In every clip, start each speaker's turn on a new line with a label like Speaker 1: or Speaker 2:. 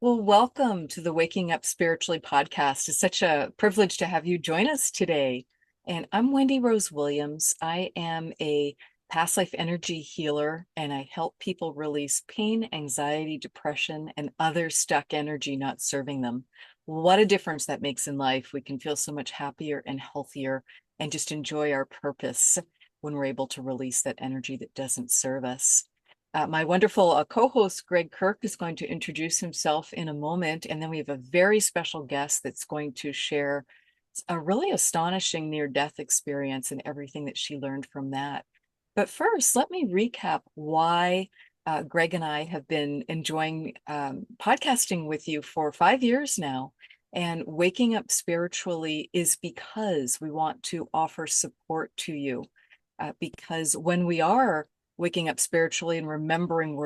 Speaker 1: Well, welcome to the Waking Up Spiritually podcast. It's such a privilege to have you join us today. And I'm Wendy Rose Williams. I am a past life energy healer, and I help people release pain, anxiety, depression, and other stuck energy not serving them. What a difference that makes in life. We can feel so much happier and healthier and just enjoy our purpose when we're able to release that energy that doesn't serve us. My wonderful co-host, Greg Kirk, is going to introduce himself in a moment. And then we have a very special guest that's going to share a really astonishing near-death experience and everything that she learned from that. But first, let me recap why Greg and I have been enjoying podcasting with you for 5 years now. And waking up spiritually is because we want to offer support to you. Because when we are waking up spiritually and remembering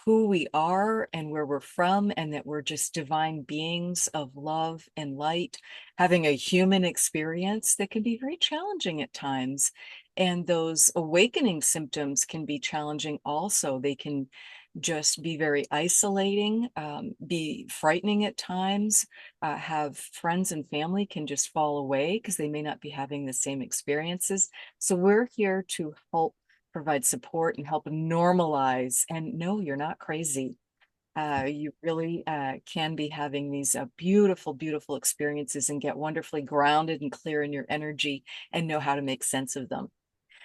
Speaker 1: who we are and where we're from, and that we're just divine beings of love and light, having a human experience that can be very challenging at times. And those awakening symptoms can be challenging also. They can just be very isolating, be frightening at times, have friends and family can just fall away because they may not be having the same experiences. So we're here to help provide support and help normalize. And no, you're not crazy. You really can be having these beautiful, beautiful experiences and get wonderfully grounded and clear in your energy and know how to make sense of them.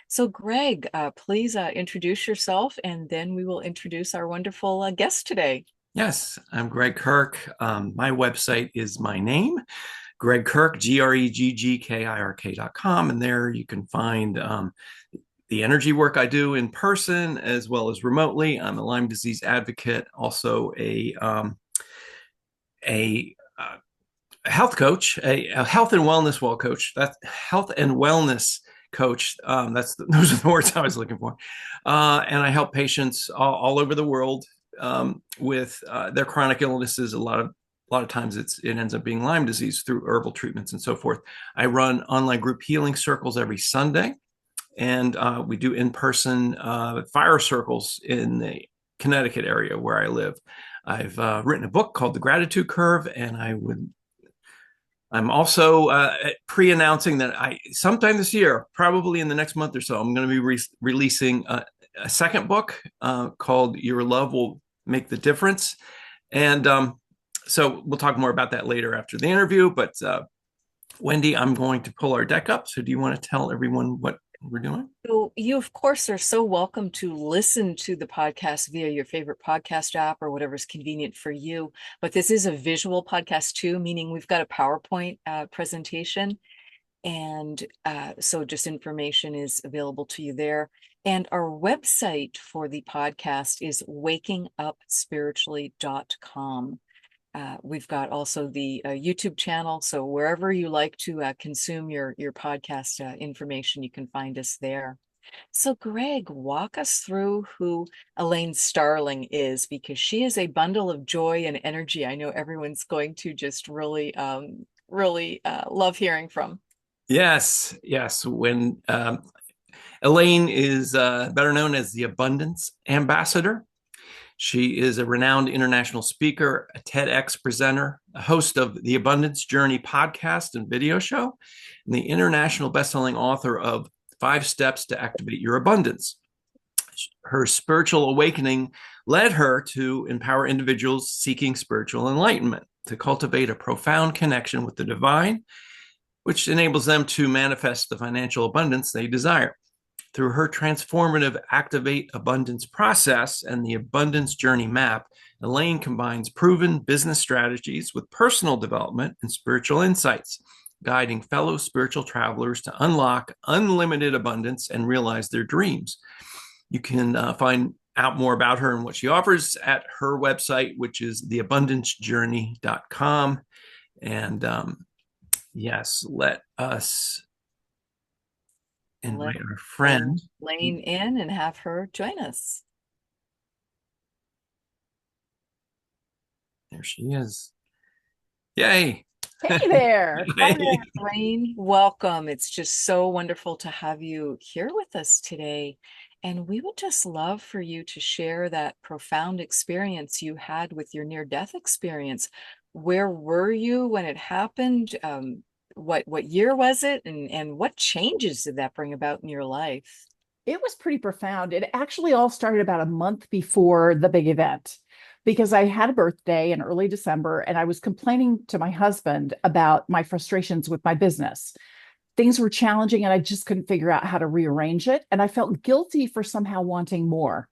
Speaker 1: So, Greg, please introduce yourself, and then we will introduce our wonderful guest today.
Speaker 2: Yes, I'm Gregg Kirk. My website is my name, Gregg Kirk, GreggKirk.com. And there you can find the energy work I do in person as well as remotely. I'm a Lyme disease advocate, also a health coach, a health and wellness coach. That's health and wellness coach. Those are the words I was looking for. And I help patients all over the world with their chronic illnesses. A lot of times it ends up being Lyme disease through herbal treatments and so forth. I run online group healing circles every Sunday, and we do in-person fire circles in the Connecticut area where I live. I've written a book called The Gratitude Curve, and I'm also pre-announcing that sometime this year, probably in the next month or so, I'm going to be releasing a second book called Your Love Will Make the Difference. And so we'll talk more about that later after the interview. But Wendy, I'm going to pull our deck up. So do you want to tell everyone what we're doing?
Speaker 1: So, you, of course, are so welcome to listen to the podcast via your favorite podcast app or whatever's convenient for you. But this is a visual podcast too, meaning we've got a PowerPoint presentation. And so just information is available to you there. And our website for the podcast is wakingupspiritually.com. We've got also the YouTube channel. So wherever you like to consume your podcast information, you can find us there. So Greg, walk us through who Elaine Starling is, because she is a bundle of joy and energy. I know everyone's going to just really love hearing from.
Speaker 2: Yes. When Elaine is better known as the Abundance Ambassador. She is a renowned international speaker, a TEDx presenter, a host of the Abundance Journey podcast and video show, and the international bestselling author of 5 Steps to Activate Your Abundance. Her spiritual awakening led her to empower individuals seeking spiritual enlightenment, to cultivate a profound connection with the divine, which enables them to manifest the financial abundance they desire. Through her transformative Activate Abundance process and the Abundance Journey Map, Elaine combines proven business strategies with personal development and spiritual insights, guiding fellow spiritual travelers to unlock unlimited abundance and realize their dreams. You can find out more about her and what she offers at her website, which is theabundancejourney.com. And yes, let us
Speaker 1: Let
Speaker 2: invite our friend.
Speaker 1: Elaine in and have her join us.
Speaker 2: There she is. Yay.
Speaker 1: Hey there. Hi there,
Speaker 2: Yay.
Speaker 1: Elaine. Welcome. It's just so wonderful to have you here with us today. And we would just love for you to share that profound experience you had with your near-death experience. Where were you when it happened? What year was it? And what changes did that bring about in your life?
Speaker 3: It was pretty profound. It actually all started about a month before the big event because I had a birthday in early December and I was complaining to my husband about my frustrations with my business. Things were challenging and I just couldn't figure out how to rearrange it. And I felt guilty for somehow wanting more.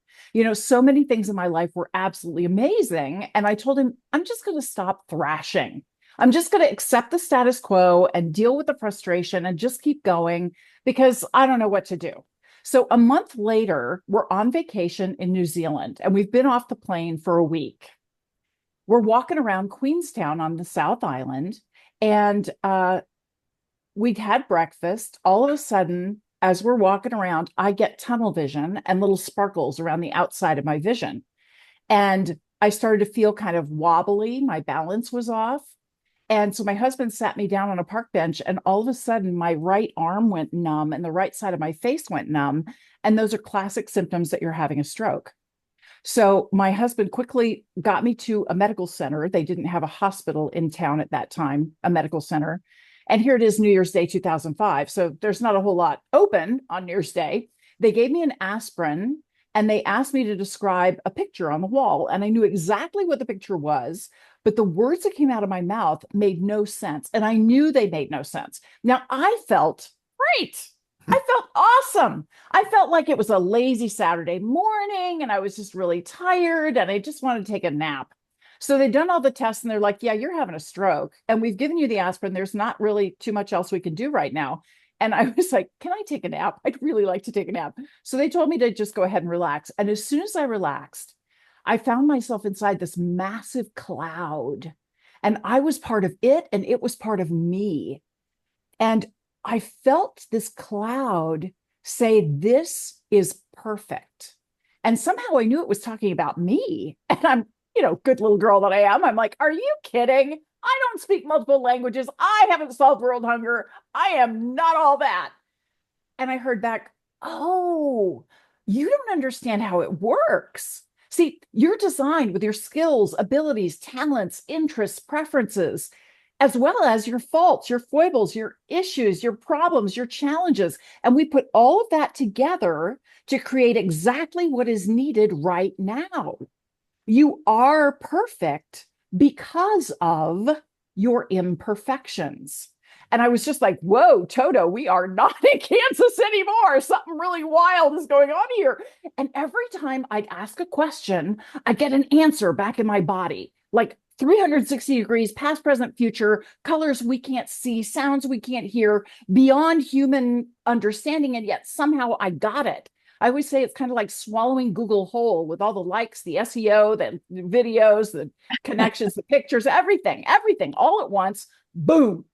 Speaker 3: So many things in my life were absolutely amazing. And I told him, I'm just going to stop thrashing. I'm just going to accept the status quo and deal with the frustration and just keep going because I don't know what to do. So a month later, we're on vacation in New Zealand and we've been off the plane for a week. We're walking around Queenstown on the South Island and we'd had breakfast. All of a sudden, as we're walking around, I get tunnel vision and little sparkles around the outside of my vision. And I started to feel kind of wobbly. My balance was off. And so my husband sat me down on a park bench, and all of a sudden, my right arm went numb and the right side of my face went numb. And those are classic symptoms that you're having a stroke. So my husband quickly got me to a medical center. They didn't have a hospital in town at that time, a medical center. And here it is, New Year's Day 2005. So there's not a whole lot open on New Year's Day. They gave me an aspirin and they asked me to describe a picture on the wall. And I knew exactly what the picture was, but the words that came out of my mouth made no sense. And I knew they made no sense. Now I felt great. I felt awesome. I felt like it was a lazy Saturday morning and I was just really tired and I just wanted to take a nap. So they'd done all the tests and they're like, yeah, you're having a stroke. And we've given you the aspirin. There's not really too much else we can do right now. And I was like, can I take a nap? I'd really like to take a nap. So they told me to just go ahead and relax. And as soon as I relaxed, I found myself inside this massive cloud. And I was part of it and it was part of me. And I felt this cloud say, this is perfect. And somehow I knew it was talking about me. And I'm, good little girl that I am. I'm like, are you kidding? I don't speak multiple languages. I haven't solved world hunger. I am not all that. And I heard back, oh, you don't understand how it works. See, you're designed with your skills, abilities, talents, interests, preferences, as well as your faults, your foibles, your issues, your problems, your challenges. And we put all of that together to create exactly what is needed right now. You are perfect because of your imperfections. And I was just like, whoa, Toto, we are not in Kansas anymore. Something really wild is going on here. And every time I'd ask a question, I'd get an answer back in my body, like 360 degrees, past, present, future, colors we can't see, sounds we can't hear, beyond human understanding. And yet somehow I got it. I always say it's kind of like swallowing Google whole with all the likes, the SEO, the videos, the connections, the pictures, everything all at once. Boom.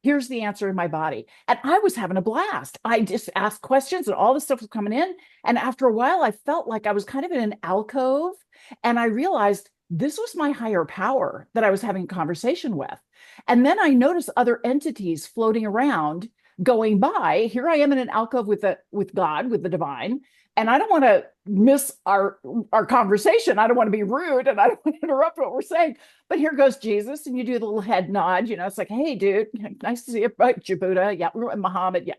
Speaker 3: Here's the answer in my body. And I was having a blast. I just asked questions and all this stuff was coming in. And after a while, I felt like I was kind of in an alcove. And I realized this was my higher power that I was having a conversation with. And then I noticed other entities floating around going by. Here I am in an alcove with God, with the divine. And I don't want to miss our conversation. I don't want to be rude and I don't want to interrupt what we're saying. But here goes Jesus, and you do the little head nod. It's like, hey, dude, nice to see you. Right, Buddha, yeah, Muhammad, yeah.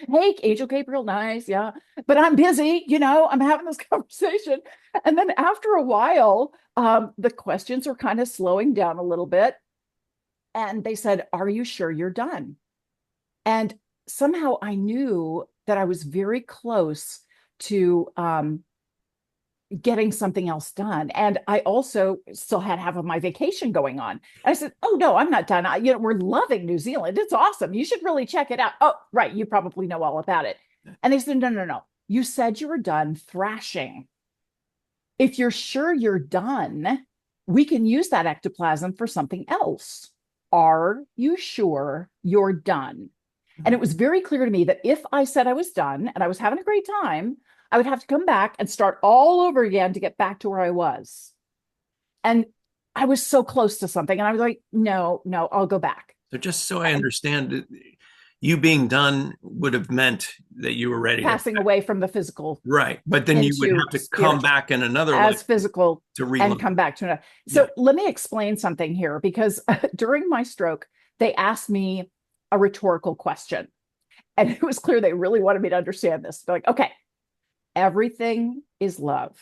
Speaker 3: Hey, Angel Gabriel, nice, yeah. But I'm busy, I'm having this conversation. And then after a while, the questions were kind of slowing down a little bit. And they said, are you sure you're done? And somehow I knew that I was very close to getting something else done. And I also still had half of my vacation going on. And I said, oh, no, I'm not done. We're loving New Zealand. It's awesome. You should really check it out. Oh, right. You probably know all about it. And they said, no, no, no. You said you were done thrashing. If you're sure you're done, we can use that ectoplasm for something else. Are you sure you're done? And it was very clear to me that if I said I was done and I was having a great time, I would have to come back and start all over again to get back to where I was. And I was so close to something. And I was like, no, I'll go back.
Speaker 2: So just so I understand, you being done would have meant that you were ready to,
Speaker 3: passing away from the physical
Speaker 2: right. But then you would
Speaker 3: into
Speaker 2: have to come
Speaker 3: spiritual
Speaker 2: back in another life
Speaker 3: as physical
Speaker 2: to
Speaker 3: and
Speaker 2: reload.
Speaker 3: come back to another.
Speaker 2: Yeah.
Speaker 3: So let me explain something here, because during my stroke, they asked me a rhetorical question. And it was clear they really wanted me to understand this. They're like, okay, everything is love.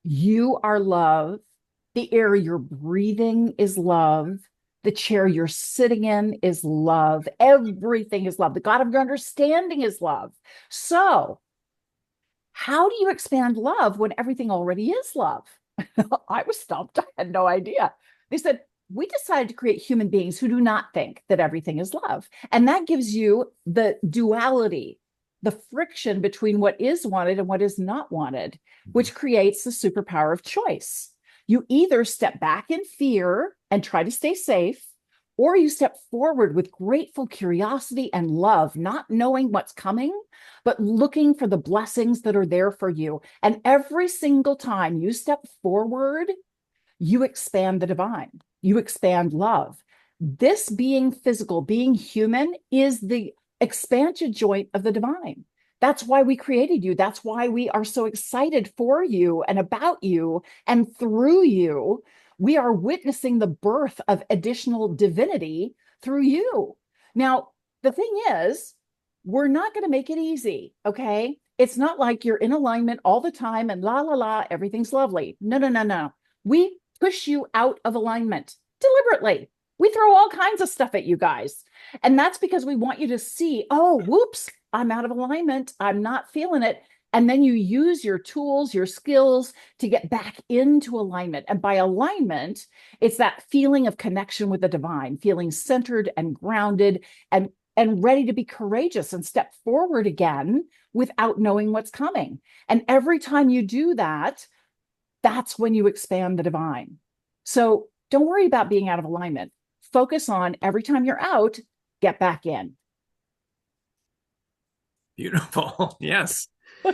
Speaker 3: You are love. The air you're breathing is love. The chair you're sitting in is love. Everything is love. The God of your understanding is love. So, how do you expand love when everything already is love? I was stumped. I had no idea. They said, we decided to create human beings who do not think that everything is love. And that gives you the duality, the friction between what is wanted and what is not wanted, which creates the superpower of choice. You either step back in fear and try to stay safe, or you step forward with grateful curiosity and love, not knowing what's coming, but looking for the blessings that are there for you. And every single time you step forward, you expand the divine, you expand love. This being physical, being human, is the expansion joint of the divine. That's why we created you. That's why we are so excited for you and about you. And through you, we are witnessing the birth of additional divinity through you. Now, the thing is, we're not going to make it easy, okay? It's not like you're in alignment all the time and la, la, la, everything's lovely. No, no, no, no. We push you out of alignment deliberately. We throw all kinds of stuff at you guys. And that's because we want you to see, oh, whoops, I'm out of alignment. I'm not feeling it. And then you use your tools, your skills to get back into alignment. And by alignment, it's that feeling of connection with the divine, feeling centered and grounded and ready to be courageous and step forward again without knowing what's coming. And every time you do that, that's when you expand the divine. So don't worry about being out of alignment. Focus on every time you're out, get back in.
Speaker 2: Beautiful. Yes.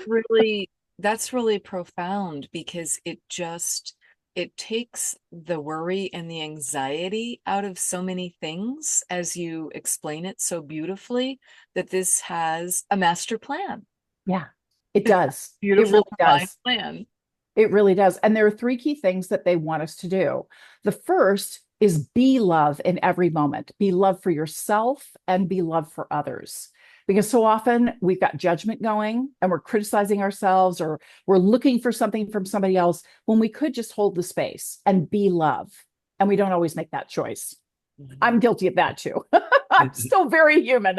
Speaker 1: Really, that's really profound, because it takes the worry and the anxiety out of so many things, as you explain it so beautifully, that this has a master plan.
Speaker 3: Yeah, it does.
Speaker 1: Beautiful,
Speaker 3: It really
Speaker 1: divine
Speaker 3: does.
Speaker 1: plan.
Speaker 3: It really does. And there are three key things that they want us to do. The first is be love in every moment. Be love for yourself and be love for others. Because so often we've got judgment going and we're criticizing ourselves, or we're looking for something from somebody else when we could just hold the space and be love. And we don't always make that choice. I'm guilty of that too. I'm still very human.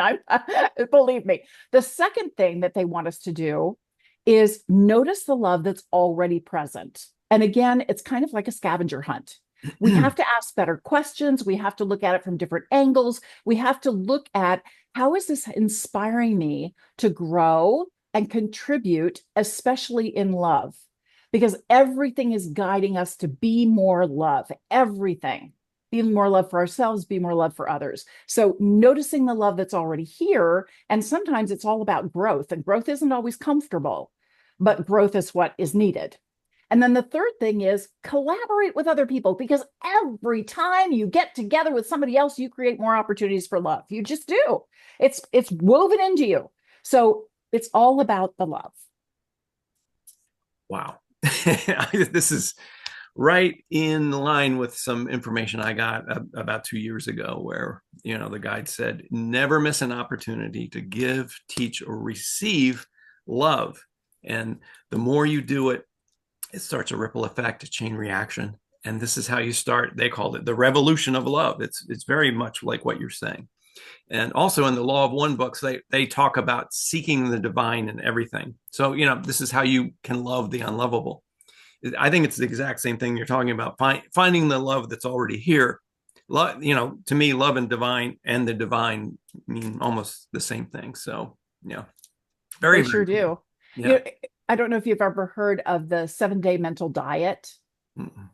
Speaker 3: Believe me. The second thing that they want us to do is notice the love that's already present. And again, it's kind of like a scavenger hunt. We have to ask better questions. We have to look at it from different angles. We have to look at, how is this inspiring me to grow and contribute, especially in love? Because everything is guiding us to be more love. Everything. Be more love for ourselves, be more love for others. So noticing the love that's already here. And sometimes it's all about growth, and growth isn't always comfortable, but growth is what is needed. And then the third thing is collaborate with other people, because every time you get together with somebody else, you create more opportunities for love. You just do. It's woven into you. So it's all about the love.
Speaker 2: Wow. This is right in line with some information I got about 2 years ago, where, the guide said, never miss an opportunity to give, teach, or receive love. And the more you do it, it starts a ripple effect, a chain reaction. And this is how you start. They called it the revolution of love. It's very much like what you're saying. And also in the Law of One books, they talk about seeking the divine in everything. So, this is how you can love the unlovable. I think it's the exact same thing you're talking about, finding the love that's already here. To me, love and the divine mean almost the same thing. So,
Speaker 3: They sure do.
Speaker 2: Yeah.
Speaker 3: I don't know if you've ever heard of the 7-day mental diet.
Speaker 2: Mm-mm.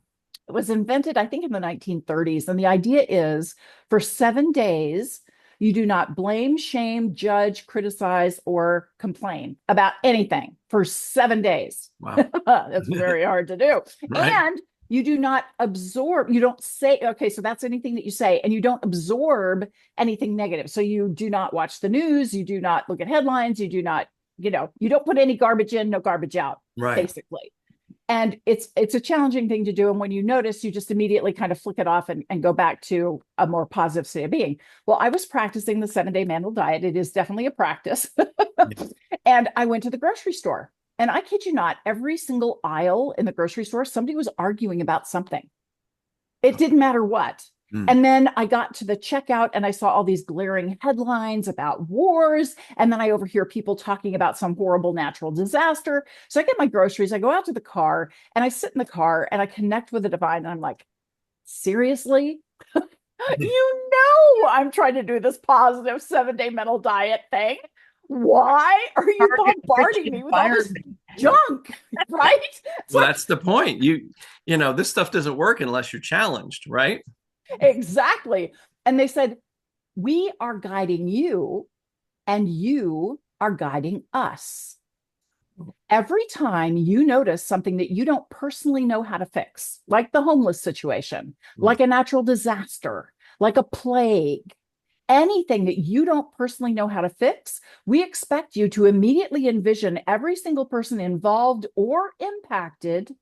Speaker 3: It was invented, I think, in the 1930s. And the idea is, for 7 days, you do not blame, shame, judge, criticize, or complain about anything for 7 days.
Speaker 2: Wow.
Speaker 3: That's very hard to do.
Speaker 2: Right.
Speaker 3: And You do not absorb, you don't say, okay, so that's anything that you say, and you don't absorb anything negative. So you do not watch the news, you do not look at headlines, you do not, you don't put any garbage in, no garbage out,
Speaker 2: Right.
Speaker 3: basically. And it's a challenging thing to do. And when you notice, you just immediately kind of flick it off and go back to a more positive state of being. Well, I was practicing the 7-day mental diet. It is definitely a practice. And I went to the grocery store. And I kid you not, every single aisle in the grocery store, somebody was arguing about something. It didn't matter what.
Speaker 2: Mm.
Speaker 3: And then I got to the checkout and I saw all these glaring headlines about wars. And then I overhear people talking about some horrible natural disaster. So I get my groceries, I go out to the car and I sit in the car and I connect with the divine. And I'm like, seriously? I'm trying to do this positive 7-day mental diet thing. Why are you bombarding me with all this junk? Right? It's
Speaker 2: Well,
Speaker 3: like,
Speaker 2: that's the point. This stuff doesn't work unless you're challenged, right?
Speaker 3: exactly. And they said, we are guiding you and you are guiding us. Every time you notice something that you don't personally know how to fix, like the homeless situation, like a natural disaster, like a plague, anything that you don't personally know how to fix, we expect you to immediately envision every single person involved or impacted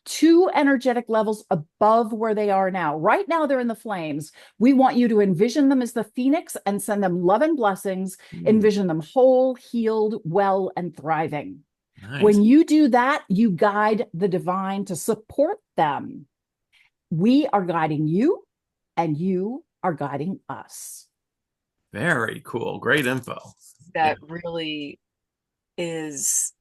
Speaker 3: 2 energetic levels above where they are now. Right now, they're in the flames. We want you to envision them as the phoenix and send them love and blessings. Envision them whole, healed, well, and thriving.
Speaker 2: Nice.
Speaker 3: When you do that, you guide the divine to support them. We are guiding you, and you are guiding us.
Speaker 2: Very cool. Great info.
Speaker 1: That really is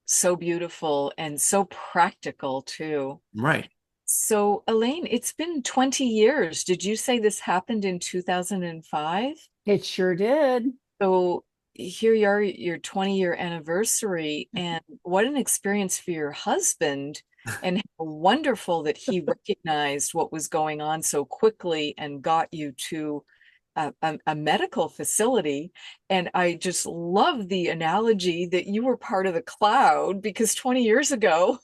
Speaker 1: so beautiful and so practical too.
Speaker 2: Right.
Speaker 1: So, Elaine, it's been 20 years. Did you say this happened in 2005?
Speaker 3: It sure did.
Speaker 1: So here you are, your 20-year anniversary, and what an experience for your husband, and how wonderful that he recognized what was going on so quickly and got you to a medical facility. And I just love the analogy that you were part of the cloud, because 20 years ago,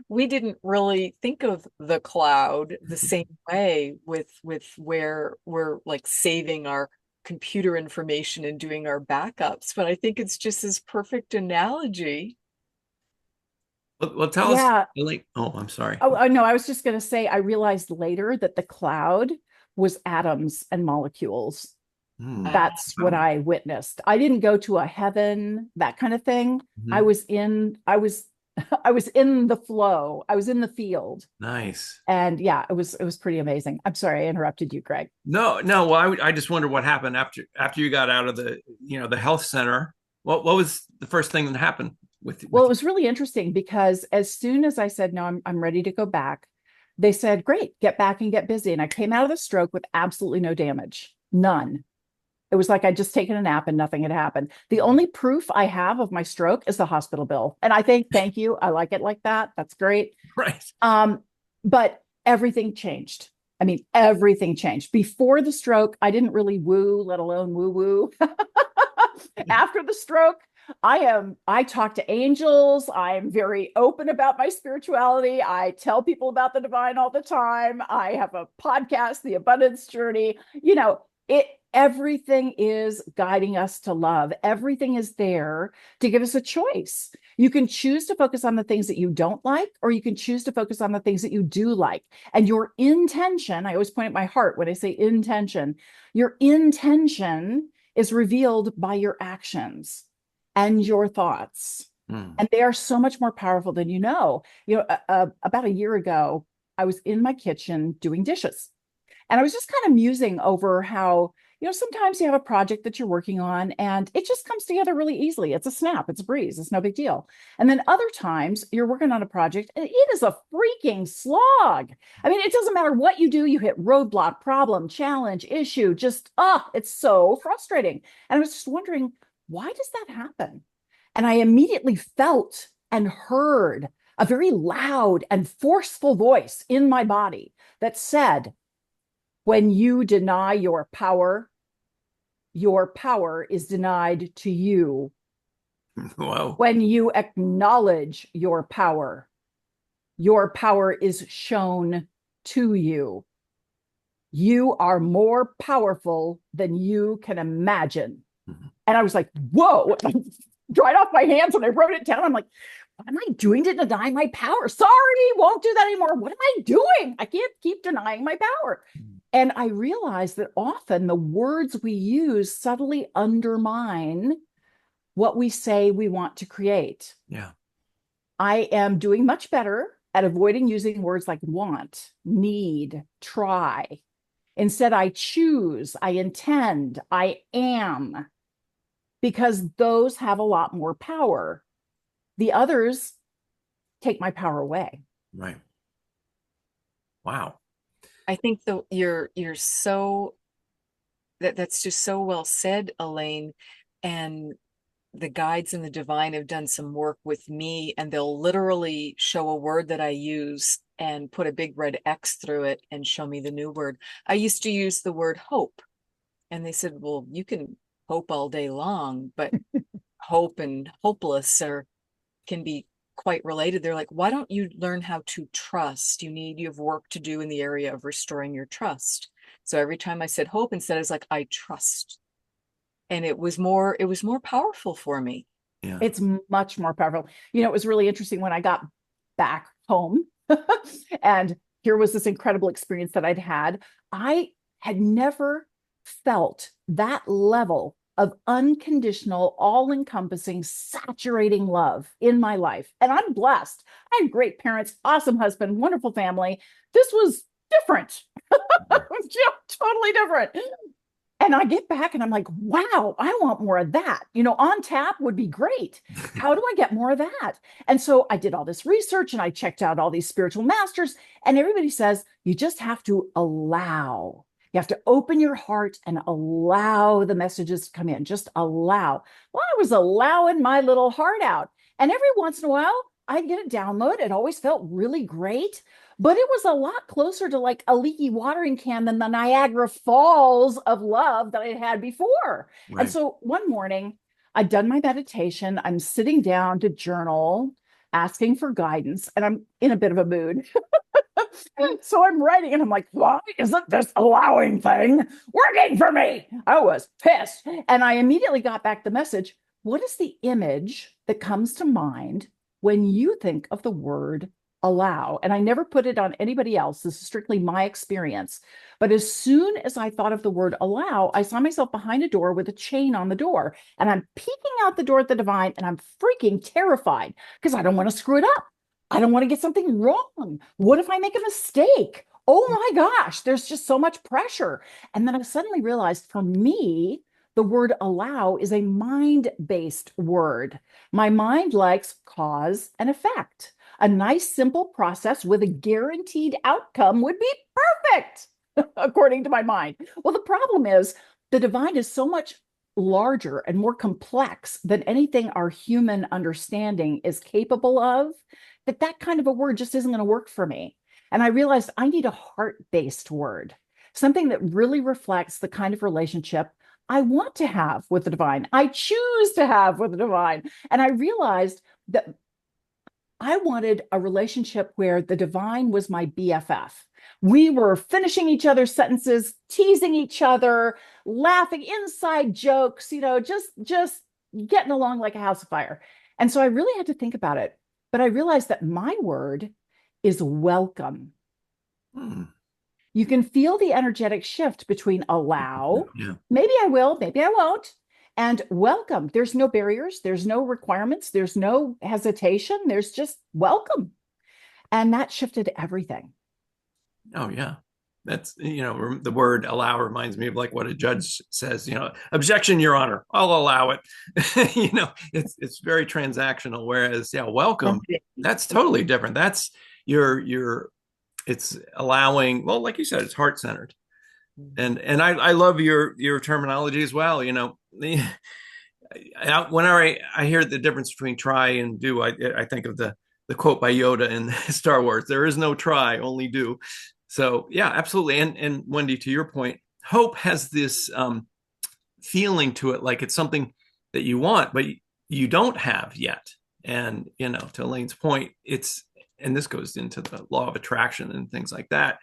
Speaker 1: we didn't really think of the cloud the same way with where we're like saving our computer information and doing our backups. But I think it's just this perfect analogy.
Speaker 2: Well, tell us,
Speaker 3: Yeah.
Speaker 2: like, oh, I'm sorry.
Speaker 3: Oh, no, I was just going to say, I realized later that the cloud was atoms and molecules. That's what I witnessed. I didn't go to a heaven, that kind of thing. I was in the flow. I was in the field.
Speaker 2: Nice.
Speaker 3: And yeah, it was pretty amazing. I'm sorry I interrupted you, Gregg.
Speaker 2: No. Well, I just wonder what happened after you got out of the health center. What was the first thing that happened with
Speaker 3: Well, it was really interesting because as soon as I said, no, I'm ready to go back, they said, great, get back and get busy. And I came out of the stroke with absolutely no damage, none. It was like I'd just taken a nap and nothing had happened. The only proof I have of my stroke is the hospital bill. And I think, thank you. I like it like that. That's great.
Speaker 2: Right.
Speaker 3: But everything changed. I mean, everything changed. Before the stroke, I didn't really woo, let alone woo woo. After the stroke, I talk to angels. I'm very open about my spirituality. I tell people about the divine all the time. I have a podcast, The Abundance Journey. Everything is guiding us to love. Everything is there to give us a choice. You can choose to focus on the things that you don't like, or you can choose to focus on the things that you do like. And your intention, I always point at my heart when I say intention, your intention is revealed by your actions and your thoughts. And they are so much more powerful than you know. About a year ago, I was in my kitchen doing dishes. And I was just kind of musing over how, sometimes you have a project that you're working on and it just comes together really easily. It's a snap, it's a breeze, it's no big deal. And then other times you're working on a project and it is a freaking slog. I mean, it doesn't matter what you do, you hit roadblock, problem, challenge, issue, it's so frustrating. And I was just wondering, why does that happen? And I immediately felt and heard a very loud and forceful voice in my body that said, when you deny your power is denied to you.
Speaker 2: Wow.
Speaker 3: When you acknowledge your power your power is shown to you. You are more powerful than you can imagine.
Speaker 2: Mhm.
Speaker 3: And I was like, whoa, dried off my hands when I wrote it down. I'm like, what am I doing to deny my power? Sorry, won't do that anymore. What am I doing? I can't keep denying my power. And I realized that often the words we use subtly undermine what we say we want to create.
Speaker 2: Yeah.
Speaker 3: I am doing much better at avoiding using words like want, need, try. Instead, I choose, I intend, I am, because those have a lot more power. The others take my power away.
Speaker 2: Right. Wow.
Speaker 1: I think you're so that's just so well said, Elaine. And the guides and the divine have done some work with me, and they'll literally show a word that I use and put a big red X through it and show me the new word. I used to use the word hope, and they said, well, you can hope all day long, but hope and hopeless can be quite related. They're like, why don't you learn how to trust? You have work to do in the area of restoring your trust. So every time I said hope, instead I was like, I trust. And it was more powerful for me.
Speaker 2: Yeah.
Speaker 3: It's much more powerful. It was really interesting when I got back home and here was this incredible experience that I'd had. I had never felt that level of unconditional, all encompassing, saturating love in my life. And I'm blessed. I had great parents, awesome husband, wonderful family. This was different. Totally different. And I get back and I'm like, wow, I want more of that. On tap would be great. How do I get more of that? And so I did all this research and I checked out all these spiritual masters, and everybody says you just have to allow. You have to open your heart and allow the messages to come in. Just allow. Well, I was allowing my little heart out. And every once in a while, I'd get a download. It always felt really great. But it was a lot closer to like a leaky watering can than the Niagara Falls of love that I had before. And
Speaker 2: Right.
Speaker 3: so one morning, I'd done my meditation. I'm sitting down to journal, asking for guidance, and I'm in a bit of a mood. So I'm writing and I'm like, why isn't this allowing thing working for me? I was pissed. And I immediately got back the message. What is the image that comes to mind when you think of the word allow? And I never put it on anybody else. This is strictly my experience. But as soon as I thought of the word allow, I saw myself behind a door with a chain on the door. And I'm peeking out the door at the divine and I'm freaking terrified because I don't want to screw it up. I don't want to get something wrong. What if I make a mistake? Oh my gosh, there's just so much pressure. And then I suddenly realized for me, the word allow is a mind-based word. My mind likes cause and effect. A nice, simple process with a guaranteed outcome would be perfect, according to my mind. Well, the problem is the divine is so much larger and more complex than anything our human understanding is capable of, that kind of a word just isn't going to work for me. And I realized I need a heart-based word, something that really reflects the kind of relationship I want to have with the divine. I choose to have with the divine. And I realized that I wanted a relationship where the divine was my BFF. We were finishing each other's sentences, teasing each other, laughing, inside jokes, just getting along like a house of fire. And so I really had to think about it. But I realized that my word is welcome.
Speaker 2: Hmm.
Speaker 3: You can feel the energetic shift between allow,
Speaker 2: Yeah.
Speaker 3: maybe I will, maybe I won't, and welcome. There's no barriers, there's no requirements, there's no hesitation, there's just welcome. And that shifted everything.
Speaker 2: Oh, yeah. That's, the word allow reminds me of like what a judge says, objection, Your Honor, I'll allow it. It's very transactional. Whereas, yeah, welcome, that's totally different. That's it's allowing, well, like you said, it's heart centered. And I love your terminology as well. Whenever I hear the difference between try and do, I think of the quote by Yoda in Star Wars: "There is no try, only do." So yeah, absolutely. And Wendy, to your point, hope has this feeling to it, like it's something that you want, but you don't have yet. And to Elaine's point, it's and this goes into the law of attraction and things like that.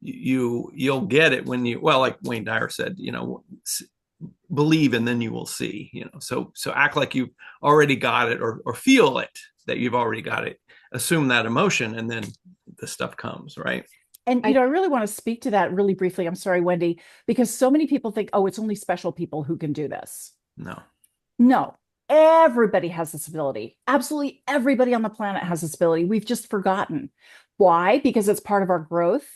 Speaker 2: You'll get it when you, well, like Wayne Dyer said, believe and then you will see. So act like you've already got it, or feel it that you've already got it. Assume that emotion, and then the stuff comes, right?
Speaker 3: And, I really want to speak to that really briefly. I'm sorry, Wendy, because so many people think, oh, it's only special people who can do this.
Speaker 2: No.
Speaker 3: No, everybody has this ability. Absolutely everybody on the planet has this ability. We've just forgotten. Why? Because it's part of our growth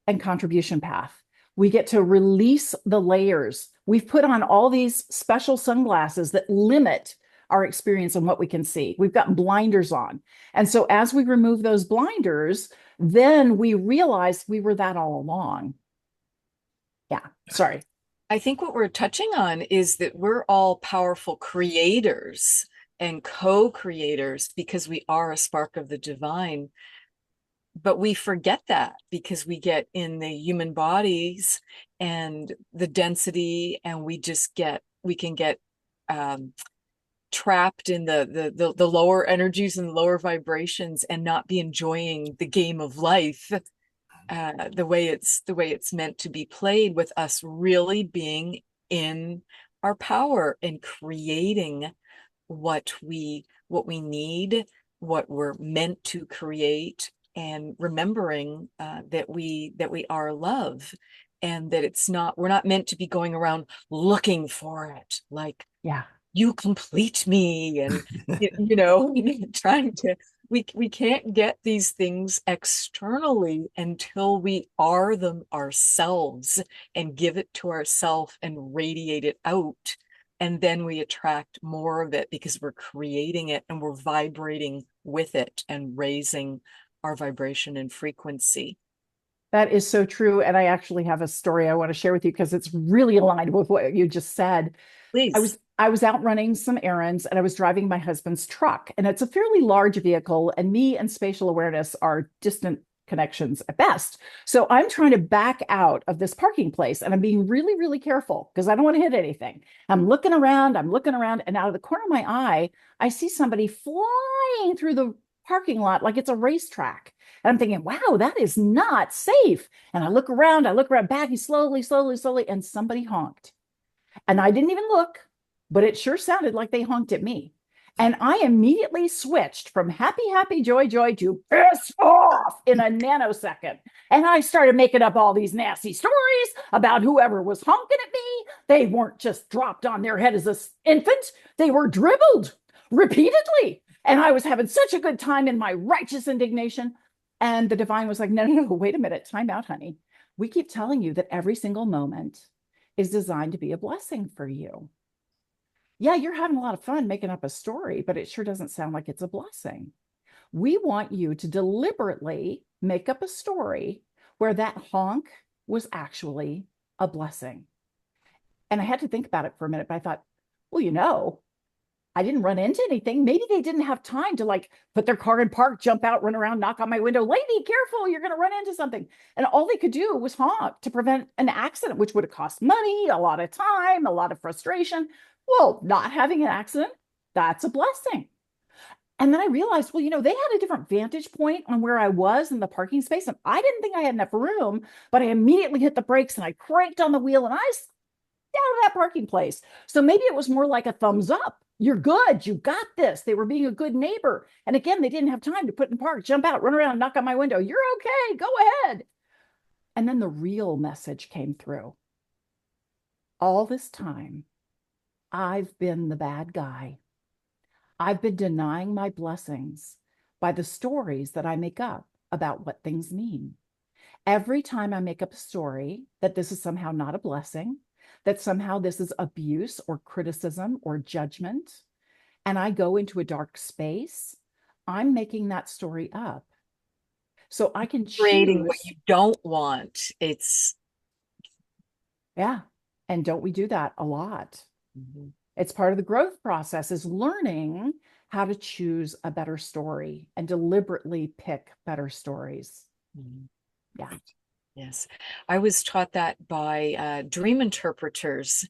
Speaker 3: and contribution path. We get to release the layers. We've put on all these special sunglasses that limit our experience and what we can see. We've got blinders on. And so as we remove those blinders, then we realize we were that all along. Yeah, sorry.
Speaker 1: I think what we're touching on is that we're all powerful creators and co-creators because we are a spark of the divine. But we forget that because we get in the human bodies and the density, and we can get trapped in the lower energies and lower vibrations and not be enjoying the game of life the way it's meant to be played, with us really being in our power and creating what we need, what we're meant to create, and remembering that we are love, and that we're not meant to be going around looking for it, like,
Speaker 3: Yeah,
Speaker 1: you complete me, and trying to, we can't get these things externally until we are them ourselves and give it to ourselves and radiate it out, and then we attract more of it because we're creating it and we're vibrating with it and raising our vibration and frequency.
Speaker 3: that is so true. And I actually have a story I want to share with you because it's really aligned with what you just said.
Speaker 1: Please.
Speaker 3: I was out running some errands and I was driving my husband's truck, and it's a fairly large vehicle, and me and spatial awareness are distant connections at best. So I'm trying to back out of this parking place, and I'm being really, really careful because I don't want to hit anything. I'm looking around, and out of the corner of my eye, I see somebody flying through the parking lot like it's a racetrack. And I'm thinking, wow, that is not safe. And I look around, backing slowly, slowly, slowly, and somebody honked. And I didn't even look, but it sure sounded like they honked at me. And I immediately switched from happy, happy, joy, joy to piss off in a nanosecond. And I started making up all these nasty stories about whoever was honking at me. They weren't just dropped on their head as an infant, they were dribbled repeatedly. And I was having such a good time in my righteous indignation. And the divine was like, no, no, no, wait a minute, time out, honey. We keep telling you that every single moment is designed to be a blessing for you. Yeah, you're having a lot of fun making up a story, but it sure doesn't sound like it's a blessing. We want you to deliberately make up a story where that honk was actually a blessing. And I had to think about it for a minute, but I thought, well, I didn't run into anything. Maybe they didn't have time to like put their car in park, jump out, run around, knock on my window. Lady, careful, you're going to run into something. And all they could do was honk to prevent an accident, which would have cost money, a lot of time, a lot of frustration. Well, not having an accident, that's a blessing. And then I realized, well, they had a different vantage point on where I was in the parking space. And I didn't think I had enough room, but I immediately hit the brakes and I cranked on the wheel and I out of that parking place. So maybe it was more like a thumbs up. You're good. You got this. They were being a good neighbor. And again, they didn't have time to put in park, jump out, run around, knock on my window. You're okay. Go ahead. And then the real message came through. All this time, I've been the bad guy. I've been denying my blessings by the stories that I make up about what things mean. Every time I make up a story that this is somehow not a blessing, that somehow this is abuse or criticism or judgment, and I go into a dark space, I'm making that story up. So I can
Speaker 1: Creating
Speaker 3: choose.
Speaker 1: what you don't want.
Speaker 3: Yeah. And don't we do that a lot? Mm-hmm. It's part of the growth process, is learning how to choose a better story and deliberately pick better stories. Mm-hmm. Yeah.
Speaker 1: Yes. I was taught that by dream interpreters.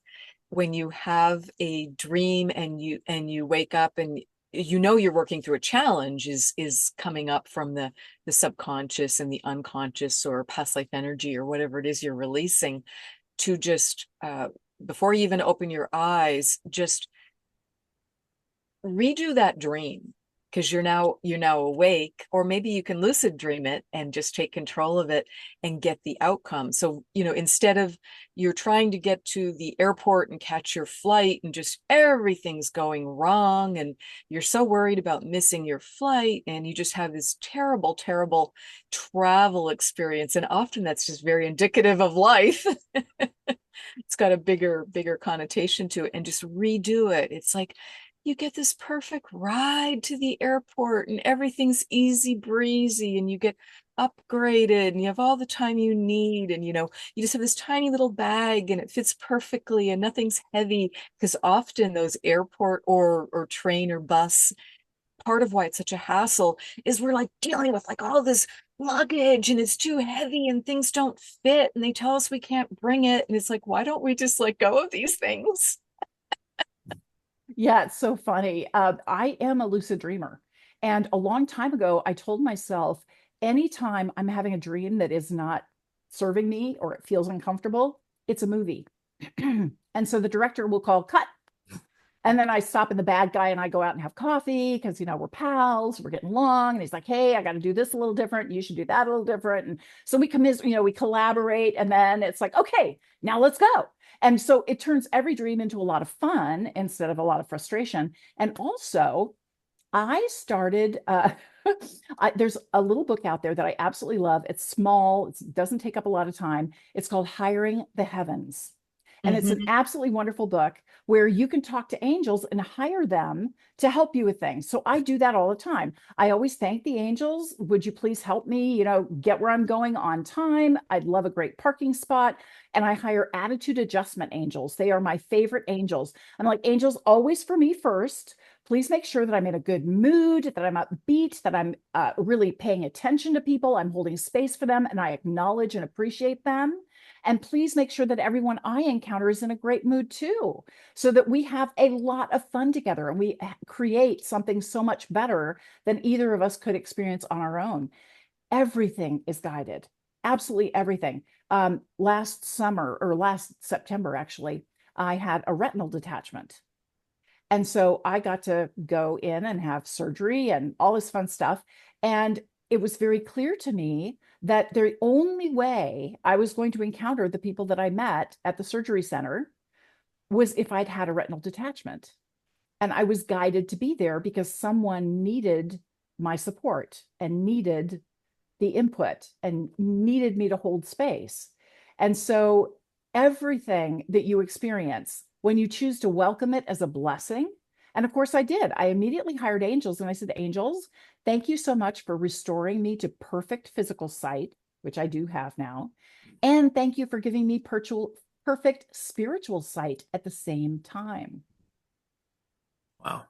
Speaker 1: When you have a dream and you wake up and you're working through a challenge is coming up from the subconscious and the unconscious or past life energy or whatever it is you're releasing, to just before you even open your eyes, just redo that dream, because you're now awake, or maybe you can lucid dream it and just take control of it and get the outcome. So, instead of you're trying to get to the airport and catch your flight and just everything's going wrong and you're so worried about missing your flight, and you just have this terrible, terrible travel experience. And often that's just very indicative of life. It's got a bigger connotation to it, and just redo it. It's like you get this perfect ride to the airport and everything's easy breezy, and you get upgraded and you have all the time you need, and you just have this tiny little bag and it fits perfectly and nothing's heavy, because often those airport or train or bus, part of why it's such a hassle is we're like dealing with like all this luggage and it's too heavy and things don't fit and they tell us we can't bring it, and it's like, why don't we just let go of these things?
Speaker 3: Yeah, it's so funny. I am a lucid dreamer. And a long time ago, I told myself, anytime I'm having a dream that is not serving me or it feels uncomfortable, it's a movie. And so the director will call cut. And then I stop in the bad guy and I go out and have coffee because, we're pals, we're getting along. And he's like, hey, I got to do this a little different. You should do that a little different. And so we collaborate. And then it's like, okay, now let's go. And so it turns every dream into a lot of fun instead of a lot of frustration. And also, I started, there's a little book out there that I absolutely love. It's small, it doesn't take up a lot of time. It's called Hiring the Heavens. And it's an absolutely wonderful book where you can talk to angels and hire them to help you with things. So I do that all the time. I always thank the angels. Would you please help me, get where I'm going on time? I'd love a great parking spot. And I hire attitude adjustment angels. They are my favorite angels. I'm like, angels, always for me first. Please make sure that I'm in a good mood, that I'm upbeat, that I'm really paying attention to people. I'm holding space for them and I acknowledge and appreciate them. And please make sure that everyone I encounter is in a great mood too, so that we have a lot of fun together and we create something so much better than either of us could experience on our own. Everything is guided, absolutely everything. Last summer or last September, actually, I had a retinal detachment. And so I got to go in and have surgery and all this fun stuff. And it was very clear to me that the only way I was going to encounter the people that I met at the surgery center was if I'd had a retinal detachment. And I was guided to be there because someone needed my support and needed the input and needed me to hold space. And so everything that you experience, when you choose to welcome it as a blessing, and of course I did, I immediately hired angels and I said, angels, thank you so much for restoring me to perfect physical sight, which I do have now. And thank you for giving me perfect spiritual sight at the same time.
Speaker 2: Wow.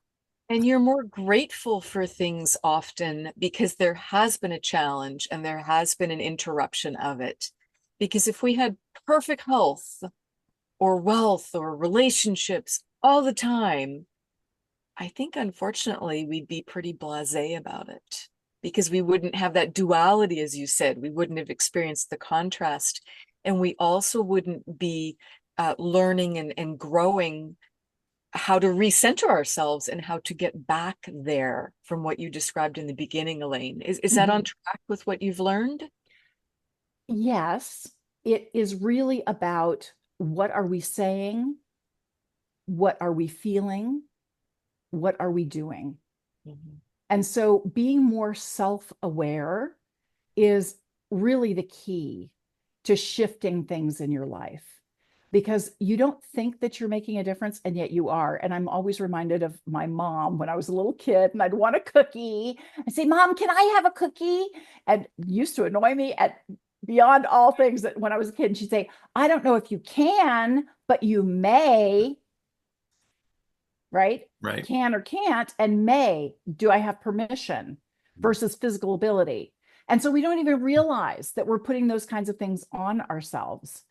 Speaker 1: And you're more grateful for things often because there has been a challenge and there has been an interruption of it. Because if we had perfect health or wealth or relationships all the time, I think unfortunately we'd be pretty blasé about it, because we wouldn't have that duality, as you said. We wouldn't have experienced the contrast. And we also wouldn't be learning and growing how to recenter ourselves and how to get back there from what you described in the beginning, Elaine. Is that on track with what you've learned?
Speaker 3: Yes, it is really about what are we saying? What are we feeling? What are we doing? And so being more self-aware is really the key to shifting things in your life, because you don't think that you're making a difference and yet you are. And I'm always reminded of my mom when I was a little kid and I'd want a cookie. I'd say, Mom, can I have a cookie? And it used to annoy me at beyond all things that when I was a kid. And she'd say, I don't know if you can, but you may. Right?
Speaker 2: Right.
Speaker 3: Can or can't, and may. Do I have permission versus physical ability? And so we don't even realize that we're putting those kinds of things on ourselves.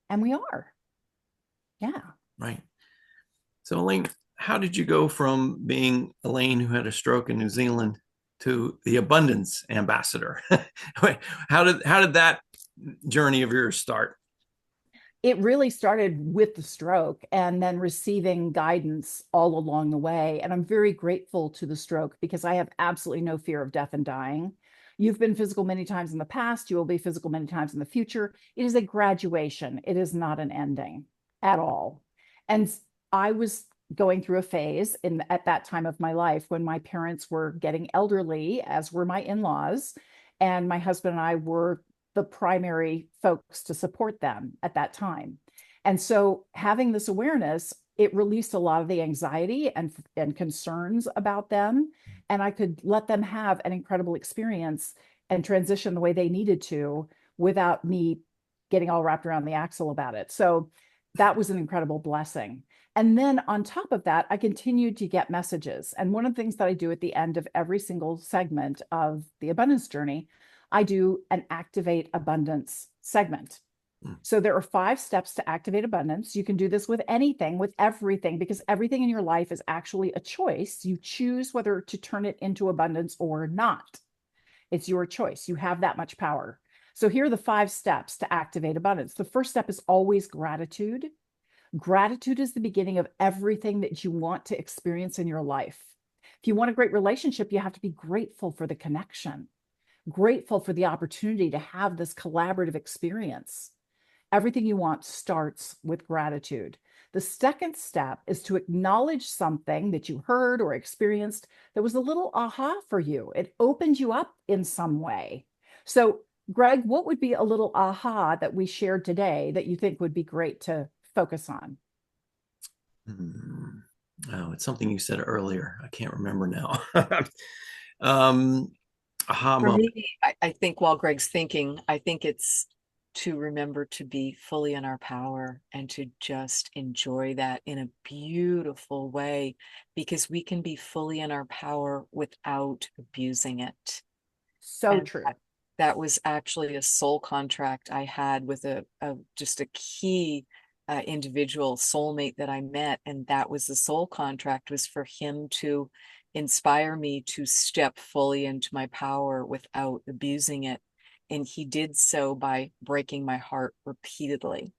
Speaker 3: And we are. Yeah.
Speaker 2: Right. So, Elaine, how did you go from being Elaine who had a stroke in New Zealand to the abundance ambassador? How did that journey of yours start?
Speaker 3: It really started with the stroke and then receiving guidance all along the way. And I'm very grateful to the stroke because I have absolutely no fear of death and dying. You've been physical many times in the past. You will be physical many times in the future. It is a graduation. It is not an ending at all. And I was going through a phase at that time of my life when my parents were getting elderly, as were my in-laws, and my husband and I were the primary folks to support them at that time. And so having this awareness, it released a lot of the anxiety and concerns about them. And I could let them have an incredible experience and transition the way they needed to without me getting all wrapped around the axle about it. So that was an incredible blessing. And then on top of that, I continued to get messages. And one of the things that I do at the end of every single segment of the abundance journey, I do an activate abundance segment. So there are 5 steps to activate abundance. You can do this with anything, with everything, because everything in your life is actually a choice. You choose whether to turn it into abundance or not. It's your choice. You have that much power. So here are the 5 steps to activate abundance. The first step is always gratitude. Gratitude is the beginning of everything that you want to experience in your life. If you want a great relationship, you have to be grateful for the connection, grateful for the opportunity to have this collaborative experience. Everything you want starts with gratitude. The second step is to acknowledge something that you heard or experienced that was a little aha for you. It opened you up in some way. So, Gregg, what would be a little aha that we shared today that you think would be great to focus on?
Speaker 2: Oh, it's something you said earlier. I can't remember now. um, aha
Speaker 1: For
Speaker 2: moment.
Speaker 1: me, I think while Greg's thinking, I think it's to remember to be fully in our power and to just enjoy that in a beautiful way, because we can be fully in our power without abusing it.
Speaker 3: So
Speaker 1: And
Speaker 3: true.
Speaker 1: that was actually a soul contract I had with just a key individual soulmate that I met. And that was the soul contract, was for him to inspire me to step fully into my power without abusing it. And he did so by breaking my heart repeatedly,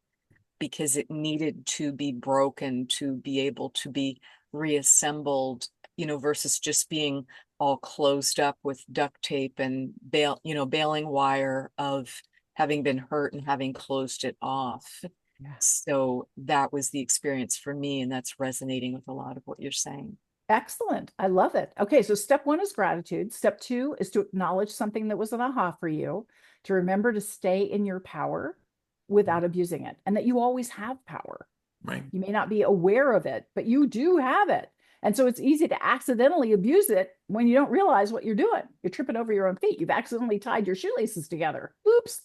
Speaker 1: because it needed to be broken to be able to be reassembled, versus just being all closed up with duct tape and baling wire of having been hurt and having closed it off.
Speaker 3: Yeah.
Speaker 1: So that was the experience for me, and that's resonating with a lot of what you're saying.
Speaker 3: Excellent. I love it. Okay, so step 1 is gratitude. Step 2 is to acknowledge something that was an aha for you, to remember to stay in your power without abusing it, and that you always have power.
Speaker 2: Right.
Speaker 3: You may not be aware of it, but you do have it. And so it's easy to accidentally abuse it when you don't realize what you're doing. You're tripping over your own feet. You've accidentally tied your shoelaces together. Oops.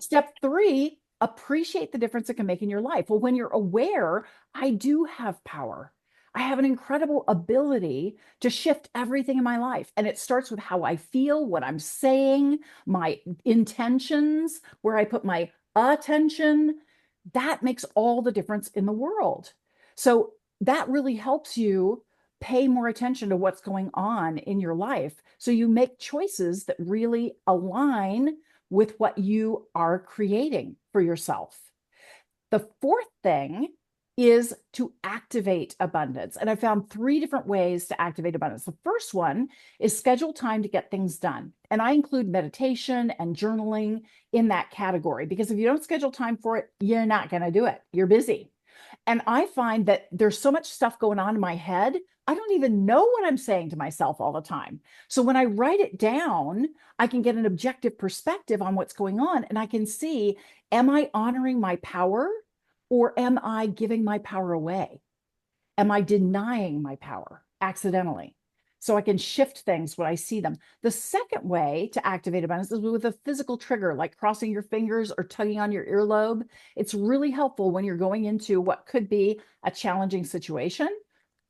Speaker 3: Step 3, appreciate the difference it can make in your life. Well, when you're aware, I do have power. I have an incredible ability to shift everything in my life. And it starts with how I feel, what I'm saying, my intentions, where I put my attention. That makes all the difference in the world. So that really helps you pay more attention to what's going on in your life. So you make choices that really align with what you are creating for yourself. The fourth thing is to activate abundance. And I found 3 different ways to activate abundance. The first one is schedule time to get things done. And I include meditation and journaling in that category, because if you don't schedule time for it, you're not going to do it. You're busy. And I find that there's so much stuff going on in my head. I don't even know what I'm saying to myself all the time. So when I write it down, I can get an objective perspective on what's going on. And I can see, am I honoring my power, or am I giving my power away? Am I denying my power accidentally? So I can shift things when I see them. The second way to activate abundance is with a physical trigger, like crossing your fingers or tugging on your earlobe. It's really helpful when you're going into what could be a challenging situation.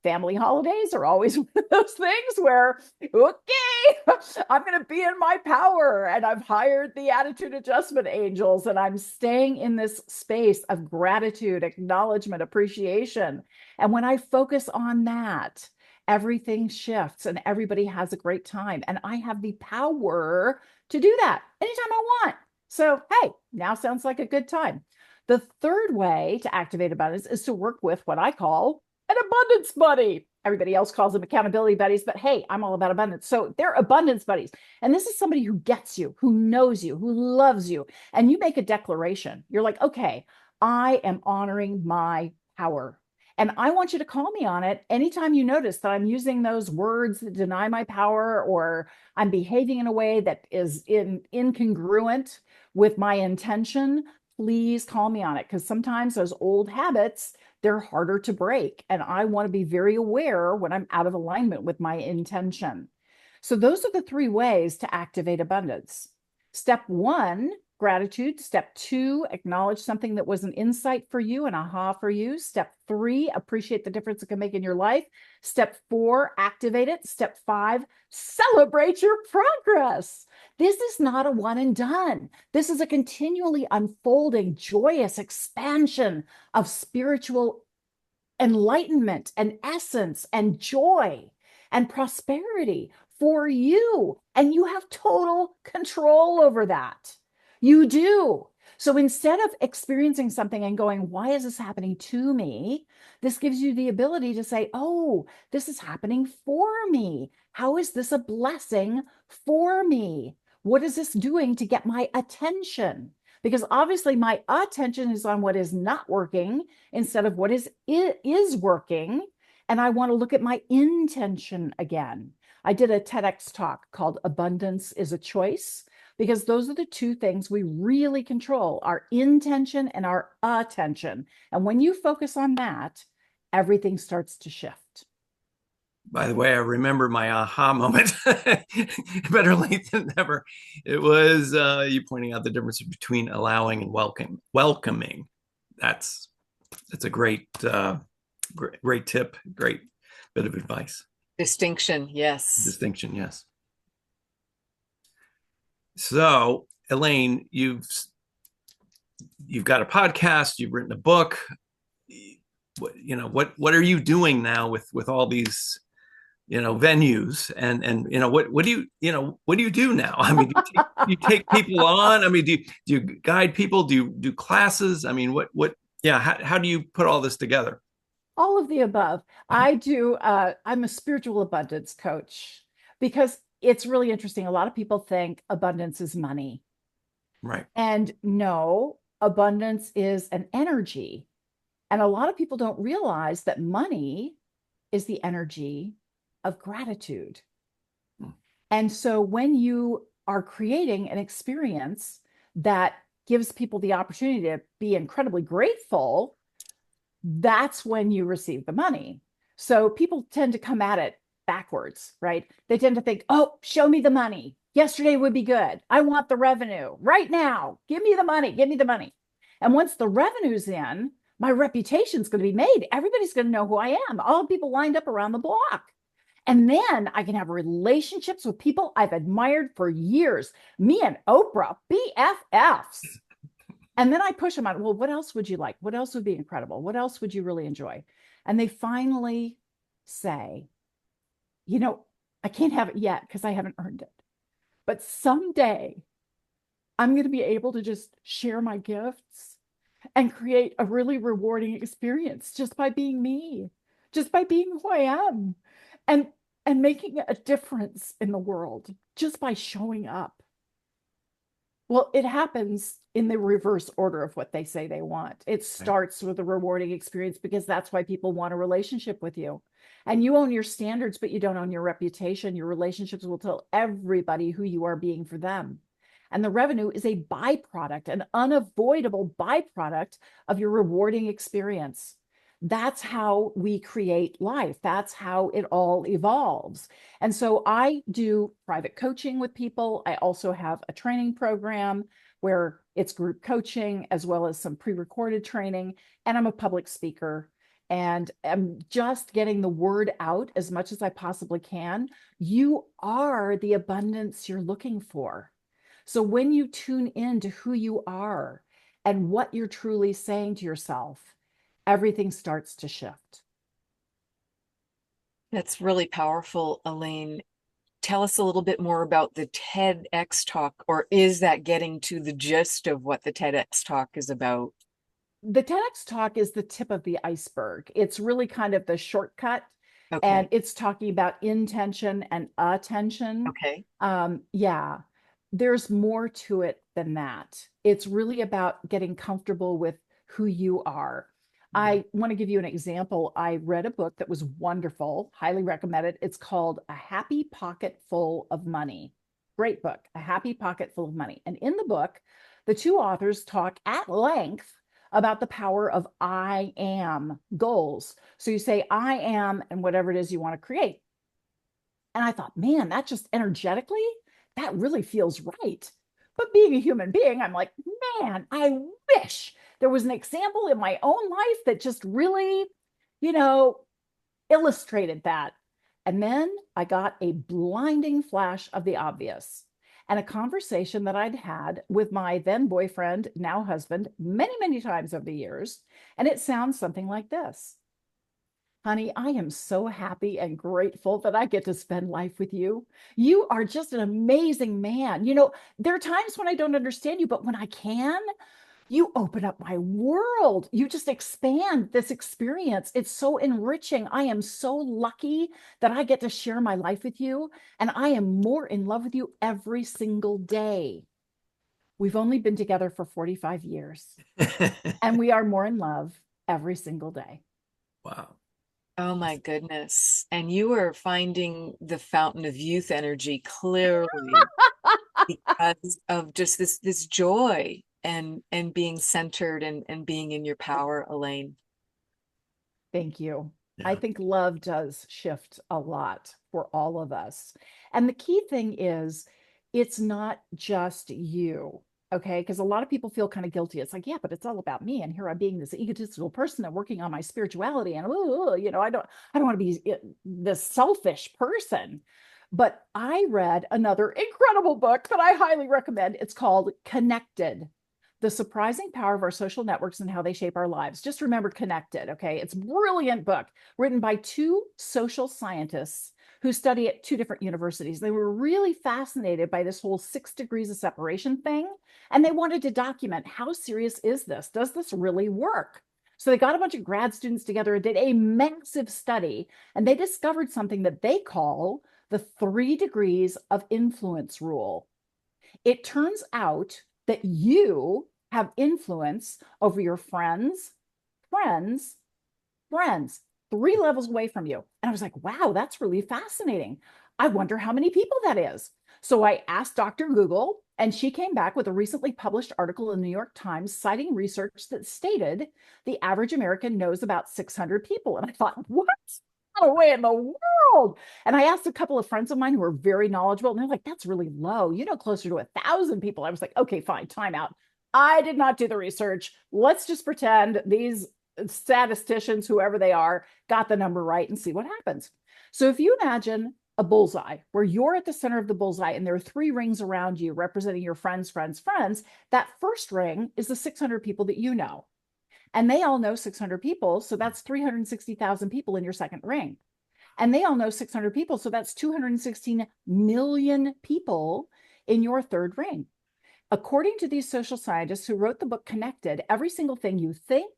Speaker 3: family holidays are always one of those things where, okay, I'm going to be in my power. And I've hired the attitude adjustment angels, and I'm staying in this space of gratitude, acknowledgement, appreciation. And when I focus on that, everything shifts and everybody has a great time. And I have the power to do that anytime I want. So, hey, now sounds like a good time. The third way to activate abundance is to work with what I call an abundance buddy. Everybody else calls them accountability buddies, but hey, I'm all about abundance. So they're abundance buddies. And this is somebody who gets you, who knows you, who loves you. And you make a declaration. You're like, okay, I am honoring my power. And I want you to call me on it anytime you notice that I'm using those words that deny my power, or I'm behaving in a way that is incongruent with my intention. Please call me on it, because sometimes those old habits, they're harder to break. And I want to be very aware when I'm out of alignment with my intention. So those are the three ways to activate abundance. Step one, gratitude. Step two, acknowledge something that was an insight for you, an aha for you. Step three, appreciate the difference it can make in your life. Step four, activate it. Step five, celebrate your progress. This is not a one and done. This is a continually unfolding, joyous expansion of spiritual enlightenment and essence and joy and prosperity for you. And you have total control over that. You do. So instead of experiencing something and going, why is this happening to me? This gives you the ability to say, oh, this is happening for me. How is this a blessing for me? What is this doing to get my attention? Because obviously my attention is on what is not working instead of what is working. And I want to look at my intention again. I did a TEDx talk called Abundance is a Choice, because those are the two things we really control, our intention and our attention. And when you focus on that, everything starts to shift.
Speaker 2: By the way, I remember my aha moment. Better late than never. It was you pointing out the difference between allowing and welcoming. That's a great tip, great bit of advice.
Speaker 1: Distinction, yes.
Speaker 2: Distinction, yes. So, Elaine, you've got a podcast, you've written a book. What are you doing now with all these venues, and what do you do now? I mean, do you take people on? I mean, do you guide people? Do you do classes? I mean, how do you put all this together?
Speaker 3: All of the above. I do. I'm a spiritual abundance coach, because it's really interesting. A lot of people think abundance is money.
Speaker 2: Right.
Speaker 3: And no, abundance is an energy. And a lot of people don't realize that money is the energy of gratitude.
Speaker 2: Hmm.
Speaker 3: And so when you are creating an experience that gives people the opportunity to be incredibly grateful, that's when you receive the money. So people tend to come at it backwards, right? They tend to think, oh, show me the money. Yesterday would be good. I want the revenue right now. Give me the money. Give me the money. And once the revenue's in, my reputation's going to be made. Everybody's going to know who I am. All the people lined up around the block. And then I can have relationships with people I've admired for years. Me and Oprah, BFFs. And then I push them on, well, what else would you like? What else would be incredible? What else would you really enjoy? And they finally say, I can't have it yet because I haven't earned it. But someday I'm going to be able to just share my gifts and create a really rewarding experience just by being me, just by being who I am, and making a difference in the world just by showing up. Well, it happens in the reverse order of what they say they want. It starts with a rewarding experience, because that's why people want a relationship with you. And you own your standards, but you don't own your reputation. Your relationships will tell everybody who you are being for them. And the revenue is a byproduct, an unavoidable byproduct of your rewarding experience. That's how we create life. That's how it all evolves. And so I do private coaching with people. I also have a training program where it's group coaching as well as some pre-recorded training. And I'm a public speaker. and I'm just getting the word out as much as I possibly can. You are the abundance you're looking for. So when you tune in to who you are and what you're truly saying to yourself, everything starts to shift.
Speaker 1: That's really powerful, Elaine. Tell us a little bit more about the TEDx talk, or is that getting to the gist of what the TEDx talk is about?
Speaker 3: The TEDx talk is the tip of the iceberg. It's really kind of the shortcut, and
Speaker 1: Okay.
Speaker 3: it's talking about intention and attention.
Speaker 1: Okay.
Speaker 3: Yeah, there's more to it than that. It's really about getting comfortable with who you are.
Speaker 1: Mhm.
Speaker 3: I want to give you an example. I read a book that was wonderful, highly recommended. It's called A Happy Pocket Full of Money. Great book, A Happy Pocket Full of Money. And in the book, the two authors talk at length about the power of I am goals. So you say, I am, and whatever it is you want to create. And I thought, man, that just energetically, that really feels right. But being a human being, I'm like, man, I wish there was an example in my own life that just really, you know, illustrated that. And then I got a blinding flash of the obvious and a conversation that I'd had with my then boyfriend, now husband, many, many times over the years. And it sounds something like this. Honey, I am so happy and grateful that I get to spend life with you. You are just an amazing man. There are times when I don't understand you, but when I can, you open up my world. You just expand this experience. It's so enriching. I am so lucky that I get to share my life with you, and I am more in love with you every single day. We've only been together for 45 years, and we are more in love every single day.
Speaker 2: Wow.
Speaker 1: Oh my goodness. And you are finding the fountain of youth energy clearly because of just this joy and being centered and being in your power, Elaine.
Speaker 3: Thank you. I
Speaker 2: Yeah.
Speaker 3: think love does shift a lot for all of us. And the key thing is, it's not just you. Okay. Because a lot of people feel kind of guilty. It's like, yeah, but it's all about me. And here I'm being this egotistical person and working on my spirituality. And, I don't want to be this selfish person. But I read another incredible book that I highly recommend. It's called Connected: The Surprising Power of Our Social Networks and How They Shape Our Lives. Just remember Connected, okay? It's a brilliant book written by two social scientists who study at two different universities. They were really fascinated by this whole 6 degrees of separation thing, and they wanted to document, how serious is this? Does this really work? So they got a bunch of grad students together and did a massive study, and they discovered something that they call the 3 degrees of influence rule. It turns out that you have influence over your friends, friends, friends, 3 levels away from you. And I was like, wow, that's really fascinating. I wonder how many people that is. So I asked Dr. Google, and she came back with a recently published article in the New York Times citing research that stated the average American knows about 600 people. And I thought, what? No way in the world. And I asked a couple of friends of mine who are very knowledgeable, and they're like, that's really low. Closer to 1,000 people. I was like, okay, fine, time out. I did not do the research. Let's just pretend these statisticians, whoever they are, got the number right and see what happens. So if you imagine a bullseye where you're at the center of the bullseye and there are 3 rings around you representing your friends, friends, friends, that first ring is the 600 people that you know. And they all know 600 people. So that's 360,000 people in your second ring. And they all know 600 people. So that's 216 million people in your third ring. According to these social scientists who wrote the book Connected, every single thing you think,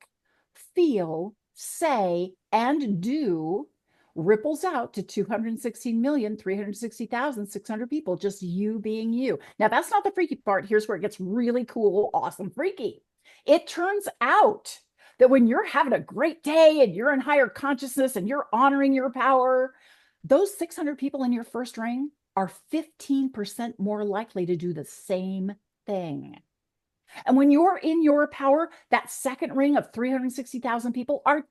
Speaker 3: feel, say, and do ripples out to 216,360,600 people, just you being you. Now, that's not the freaky part. Here's where it gets really cool, awesome, freaky. It turns out that when you're having a great day and you're in higher consciousness and you're honoring your power, those 600 people in your first ring are 15% more likely to do the same thing. And when you're in your power, that second ring of 360,000 people are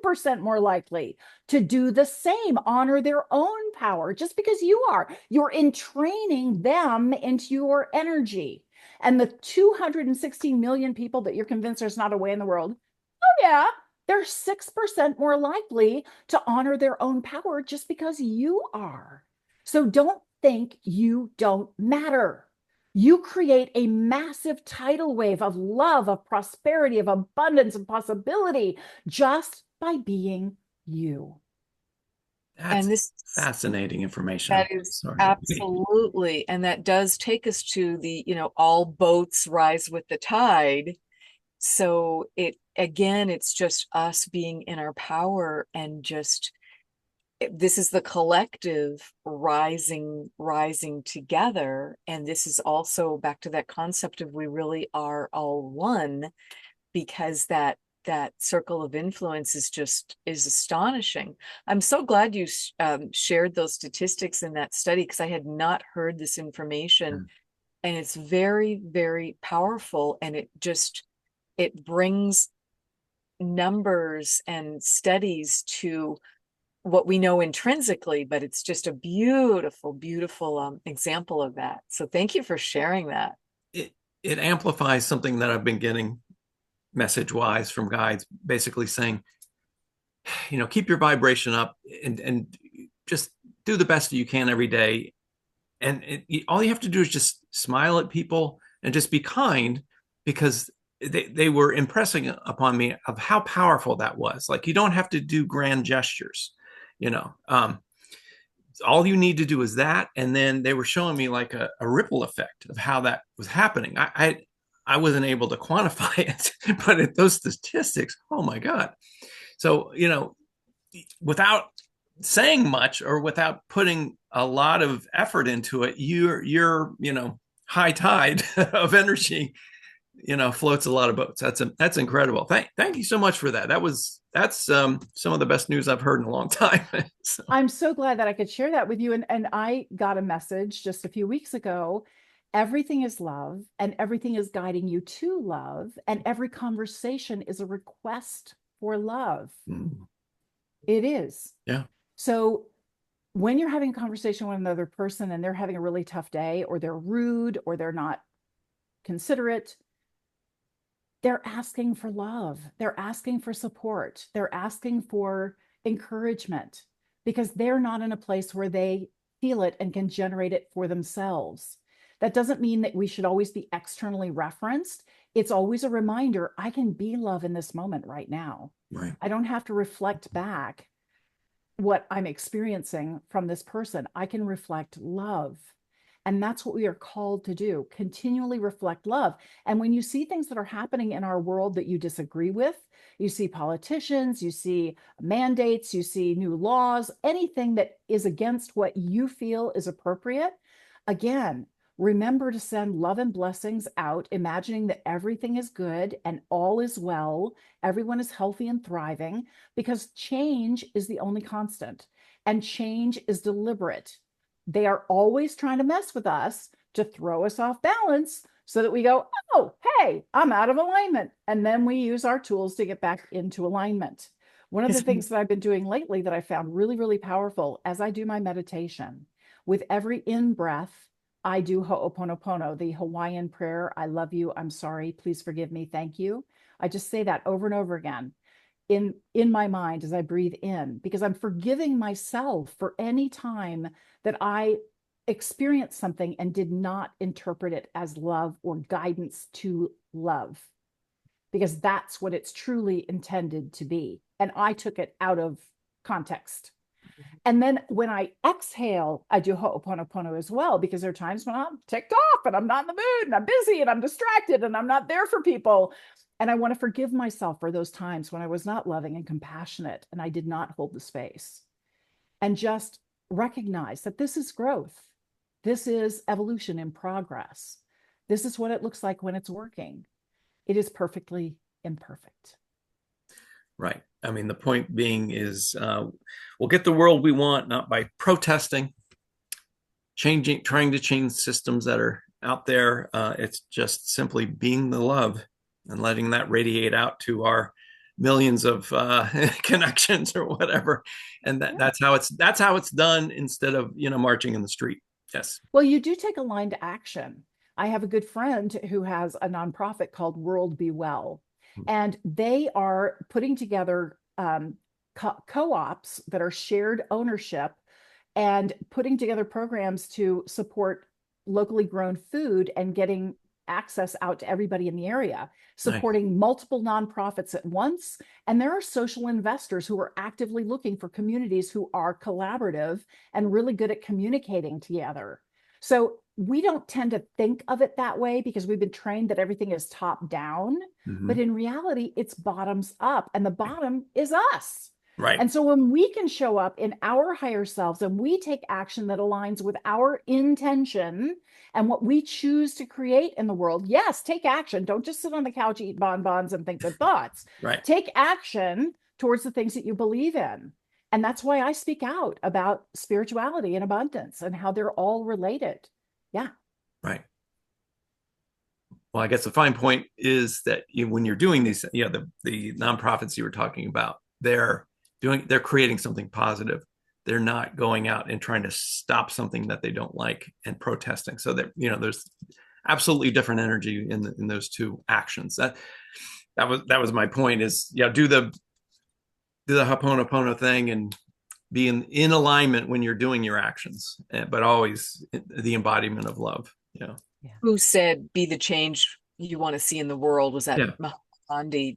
Speaker 3: 10% more likely to do the same, honor their own power, just because you are. You're entraining them into your energy. And the 216 million people that you're convinced there's not a way in the world, oh, yeah, They're 6% more likely to honor their own power just because you are. So don't think you don't matter. You create a massive tidal wave of love, of prosperity, of abundance, and possibility just by being you.
Speaker 1: And
Speaker 2: That's
Speaker 1: this
Speaker 2: fascinating information.
Speaker 1: that
Speaker 2: I'm
Speaker 1: is
Speaker 2: sorry.
Speaker 1: absolutely, and that does take us to the, all boats rise with the tide. So it again, it's just us being in our power and just this is the collective rising together. And this is also back to that concept of we really are all one, because that circle of influence is astonishing. I'm so glad you shared those statistics in that study, because I had not heard this information, and it's very, very powerful, and it brings numbers and studies to what we know intrinsically, but it's just a beautiful, beautiful example of that. So thank you for sharing that.
Speaker 2: It amplifies something that I've been getting message wise from guides, basically saying, keep your vibration up and just do the best you can every day. And all you have to do is just smile at people and just be kind, because they were impressing upon me of how powerful that was. Like, you don't have to do grand gestures, you know. All you need to do is that. And then they were showing me like a ripple effect of how that was happening. I wasn't able to quantify it, but those statistics, oh my God. So, without saying much or without putting a lot of effort into it, you're high tide of energy, floats a lot of boats. That's incredible. Thank you so much for that. That's some of the best news I've heard in a long time. So.
Speaker 3: I'm so glad that I could share that with you. And I got a message just a few weeks ago. Everything is love, and everything is guiding you to love, and every conversation is a request for love.
Speaker 2: Mm.
Speaker 3: It is.
Speaker 2: Yeah.
Speaker 3: So when you're having a conversation with another person and they're having a really tough day, or they're rude, or they're not considerate, they're asking for love. They're asking for support. They're asking for encouragement, because they're not in a place where they feel it and can generate it for themselves. That doesn't mean that we should always be externally referenced. It's always a reminder, I can be love in this moment right now.
Speaker 2: Right.
Speaker 3: I don't have to reflect back what I'm experiencing from this person. I can reflect love. And that's what we are called to do, continually reflect love. And when you see things that are happening in our world that you disagree with, you see politicians, you see mandates, you see new laws, anything that is against what you feel is appropriate, again, remember to send love and blessings out, imagining that everything is good and all is well, everyone is healthy and thriving, because change is the only constant, and change is deliberate. They are always trying to mess with us to throw us off balance so that we go, oh, hey, I'm out of alignment. And then we use our tools to get back into alignment. One of the things that I've been doing lately that I found really, really powerful as I do my meditation, with every in breath, I do Ho'oponopono, the Hawaiian prayer. I love you. I'm sorry. Please forgive me. Thank you. I just say that over and over again in my mind as I breathe in, because I'm forgiving myself for any time that I experienced something and did not interpret it as love or guidance to love, because that's what it's truly intended to be. And I took it out of context. And then when I exhale, I do Ho'oponopono as well, because there are times when I'm ticked off and I'm not in the mood and I'm busy and I'm distracted and I'm not there for people. And I want to forgive myself for those times when I was not loving and compassionate and I did not hold the space. And just recognize that this is growth. This is evolution in progress. This is what it looks like when it's working. It is perfectly imperfect.
Speaker 2: Right. I mean, the point being is we'll get the world we want, not by protesting, trying to change systems that are out there. It's just simply being the love and letting that radiate out to our millions of connections or whatever. And that's how it's done, instead of, marching in the street. Yes.
Speaker 3: Well, you do take aligned action. I have a good friend who has a nonprofit called World Be Well. And they are putting together co-ops that are shared ownership and putting together programs to support locally grown food and getting access out to everybody in the area,
Speaker 2: Nice.
Speaker 3: supporting multiple nonprofits at once. And there are social investors who are actively looking for communities who are collaborative and really good at communicating together. So we don't tend to think of it that way because we've been trained that everything is top down, but in reality, it's bottoms up, and the bottom is us.
Speaker 2: Right.
Speaker 3: And so when we can show up in our higher selves and we take action that aligns with our intention and what we choose to create in the world, yes, take action. Don't just sit on the couch, eat bonbons, and think good thoughts.
Speaker 2: Right.
Speaker 3: Take action towards the things that you believe in. And that's why I speak out about spirituality and abundance and how they're all related. Yeah.
Speaker 2: Right. Well, I guess the fine point is that when you're doing these, the nonprofits you were talking about, they're creating something positive. They're not going out and trying to stop something that they don't like and protesting. So that, there's absolutely different energy in those two actions. That was my point is, do the Ho'oponopono thing and be in alignment when you're doing your actions, but always the embodiment of love. Yeah.
Speaker 1: Who said be the change you want to see in the world? Was that Gandhi?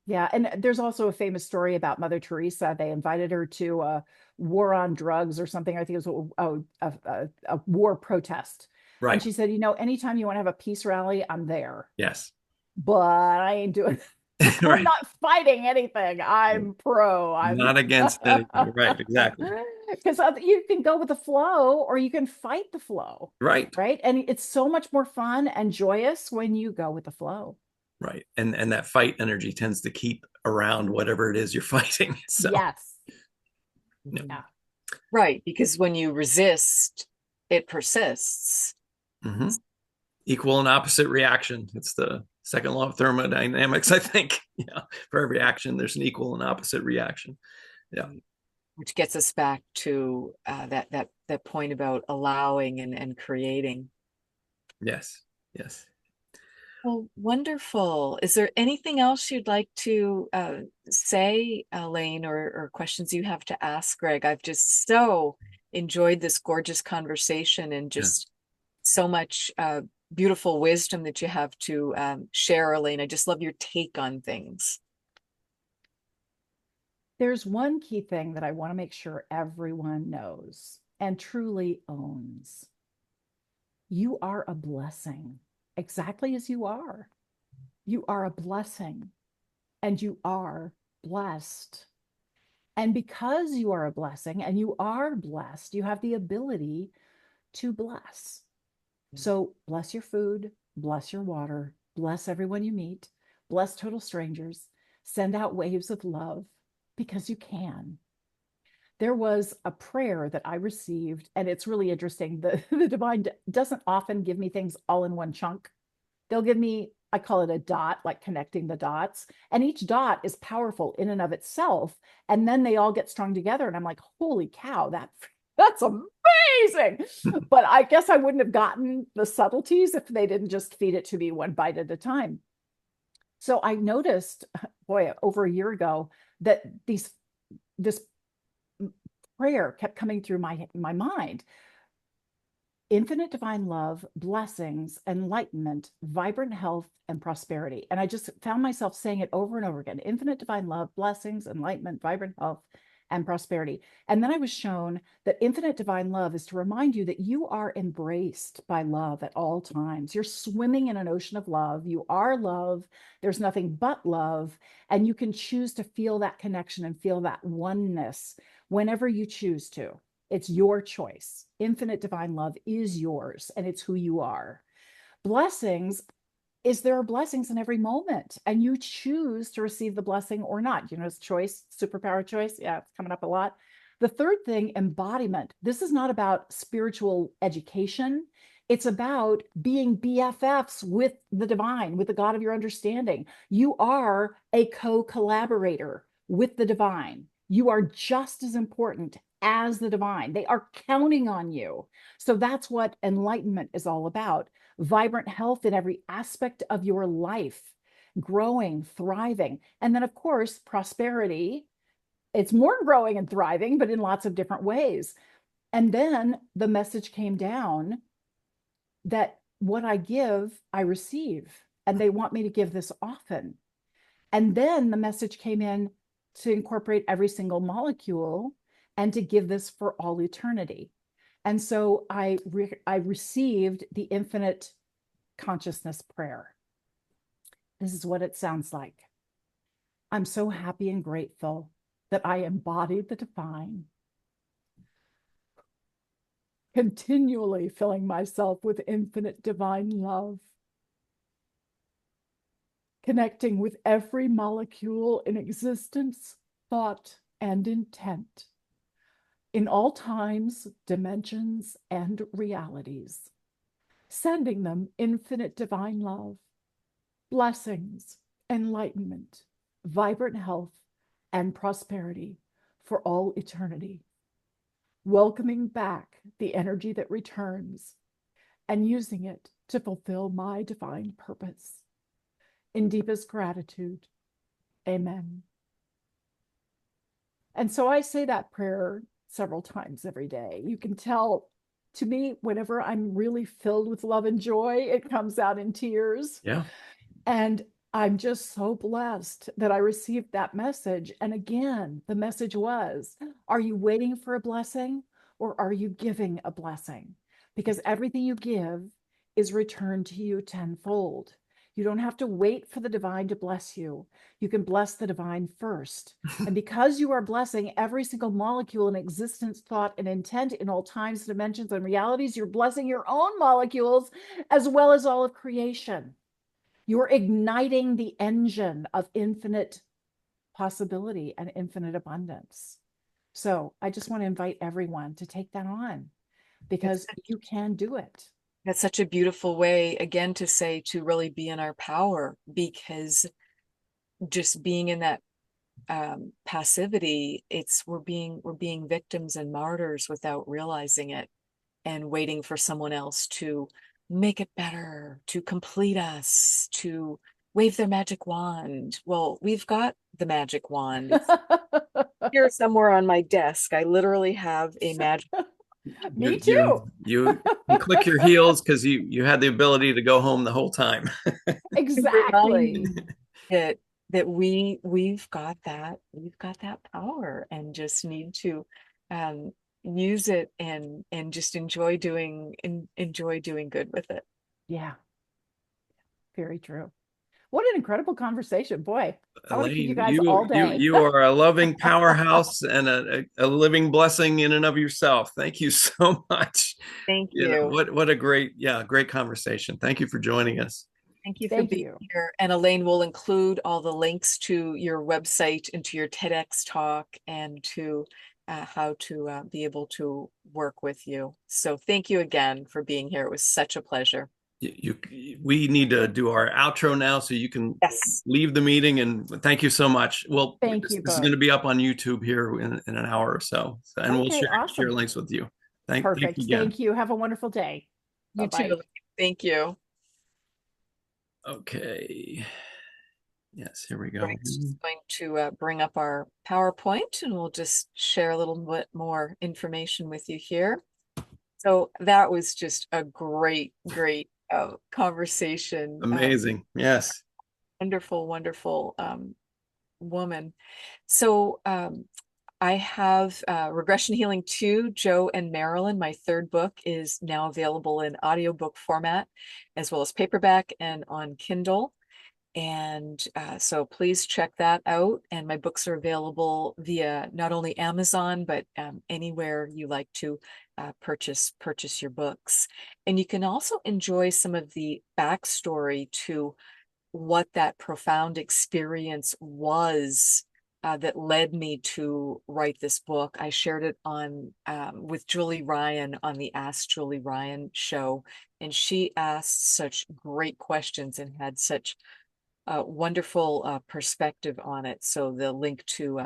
Speaker 3: Yeah. And there's also a famous story about Mother Teresa. They invited her to a war on drugs or something. I think it was a war protest.
Speaker 2: Right.
Speaker 3: And she said, anytime you want to have a peace rally, I'm there.
Speaker 2: Yes.
Speaker 3: But I ain't doing I'm
Speaker 2: Right.
Speaker 3: not fighting anything. I'm pro. I'm
Speaker 2: not against anything. Right. Exactly.
Speaker 3: Because you can go with the flow or you can fight the flow.
Speaker 2: Right.
Speaker 3: Right. And it's so much more fun and joyous when you go with the flow.
Speaker 2: Right. And that fight energy tends to keep around whatever it is you're fighting. So.
Speaker 3: Yes.
Speaker 1: Yeah. Right. Because when you resist, it persists.
Speaker 2: Mm-hmm. Equal and opposite reaction. It's the second law of thermodynamics, I think. For every action, there's an equal and opposite reaction. Yeah.
Speaker 1: Which gets us back to that point about allowing and creating.
Speaker 2: Yes. Yes.
Speaker 1: Well, wonderful. Is there anything else you'd like to say, Elaine, or questions you have to ask Gregg? I've just so enjoyed this gorgeous conversation and just so much beautiful wisdom that you have to share, Elaine. I just love your take on things.
Speaker 3: There's one key thing that I want to make sure everyone knows and truly owns. You are a blessing. Exactly as you are. You are a blessing and you are blessed. And because you are a blessing and you are blessed, you have the ability to bless. So bless your food, bless your water, bless everyone you meet, bless total strangers, send out waves of love because you can. There was a prayer that I received, and it's really interesting. The divine doesn't often give me things all in one chunk. They'll give me, I call it a dot, like connecting the dots. And each dot is powerful in and of itself. And then they all get strung together. And I'm like, holy cow, that's amazing. But I guess I wouldn't have gotten the subtleties if they didn't just feed it to me one bite at a time. So I noticed, boy, over a year ago, that this prayer kept coming through my mind. Infinite divine love, blessings, enlightenment, vibrant health, and prosperity. And I just found myself saying it over and over again. Infinite divine love, blessings, enlightenment, vibrant health, and prosperity. And then I was shown that infinite divine love is to remind you that you are embraced by love at all times. You're swimming in an ocean of love. You are love. There's nothing but love. And you can choose to feel that connection and feel that oneness whenever you choose to. It's your choice. Infinite divine love is yours, and it's who you are. Blessings is there are blessings in every moment, and you choose to receive the blessing or not. It's choice, superpower choice. Yeah, it's coming up a lot. The third thing, embodiment. This is not about spiritual education. It's about being BFFs with the divine, with the God of your understanding. You are a co-collaborator with the divine. You are just as important as the divine. They are counting on you. So that's what enlightenment is all about. Vibrant health in every aspect of your life. growing, thriving. And then, of course, prosperity. It's more growing and thriving, but in lots of different ways. And then the message came down that what I give, I receive. And they want me to give this often. And then the message came in to incorporate every single molecule and to give this for all eternity. And so I received the infinite consciousness prayer. This is what it sounds like. I'm so happy and grateful that I embodied the divine, continually filling myself with infinite divine love, connecting with every molecule in existence, thought, and intent, in all times, dimensions, and realities, sending them infinite divine love, blessings, enlightenment, vibrant health, and prosperity for all eternity, welcoming back the energy that returns and using it to fulfill my divine purpose. In deepest gratitude, amen. And so I say that prayer several times every day. You can tell, to me, whenever I'm really filled with love and joy, it comes out in tears.
Speaker 2: Yeah.
Speaker 3: And I'm just so blessed that I received that message. And again, the message was, are you waiting for a blessing or are you giving a blessing? Because everything you give is returned to you tenfold. You don't have to wait for the divine to bless you. You can bless the divine first. And because you are blessing every single molecule in existence, thought, and intent in all times, dimensions, and realities, you're blessing your own molecules as well as all of creation. You're igniting the engine of infinite possibility and infinite abundance. So I just want to invite everyone to take that on because you can do it.
Speaker 1: That's such a beautiful way, again, to say to really be in our power, because just being in that passivity, we're being victims and martyrs without realizing it, and waiting for someone else to make it better, to complete us, to wave their magic wand. Well, we've got the magic wand. It's here somewhere on my desk. I literally have a magic.
Speaker 3: Me too.
Speaker 2: You click your heels because you had the ability to go home the whole time.
Speaker 3: Exactly.
Speaker 1: that we've got that power, and just need to um use it, and just enjoy doing good with it.
Speaker 3: Yeah, very true. What an incredible conversation. Boy, I want to keep you
Speaker 2: Elaine,
Speaker 3: guys
Speaker 2: you
Speaker 3: all
Speaker 2: you
Speaker 3: day.
Speaker 2: you are a loving powerhouse and a living blessing in and of yourself. Thank you so much.
Speaker 1: Thank
Speaker 2: You know,
Speaker 1: you.
Speaker 2: what a great conversation. Thank you for joining us.
Speaker 1: Thank you for
Speaker 3: Thank
Speaker 1: being
Speaker 3: you.
Speaker 1: here. And Elaine will include all the links to your website and to your TEDx talk, and to how to be able to work with you. So thank you again for being here. It was such a pleasure.
Speaker 2: We need to do our outro now so you can
Speaker 1: Yes.
Speaker 2: leave the meeting, and thank you so much. Well,
Speaker 3: Thank
Speaker 2: this
Speaker 3: you
Speaker 2: is going
Speaker 3: both.
Speaker 2: to be up on YouTube here in an hour or so, and we'll
Speaker 3: Okay,
Speaker 2: share
Speaker 3: awesome.
Speaker 2: links with you. Thank
Speaker 3: Perfect.
Speaker 2: you again.
Speaker 3: Thank you. Have a wonderful day.
Speaker 1: You too,
Speaker 3: Bye-bye.
Speaker 1: Elaine. Thank you.
Speaker 2: Okay. Yes, here we go.
Speaker 1: Greg's just going to bring up our PowerPoint, and we'll just share a little bit more information with you here. So that was just a great conversation.
Speaker 2: Amazing. Yes.
Speaker 1: Wonderful, wonderful woman. So I have Regression Healing 2, Joe and Marilyn. My third book is now available in audiobook format, as well as paperback and on Kindle. And so please check that out. And my books are available via not only Amazon, but anywhere you like to purchase your books. And you can also enjoy some of the backstory to what that profound experience was that led me to write this book. I shared it on with Julie Ryan on the Ask Julie Ryan show, and she asked such great questions and had such wonderful perspective on it. So the link to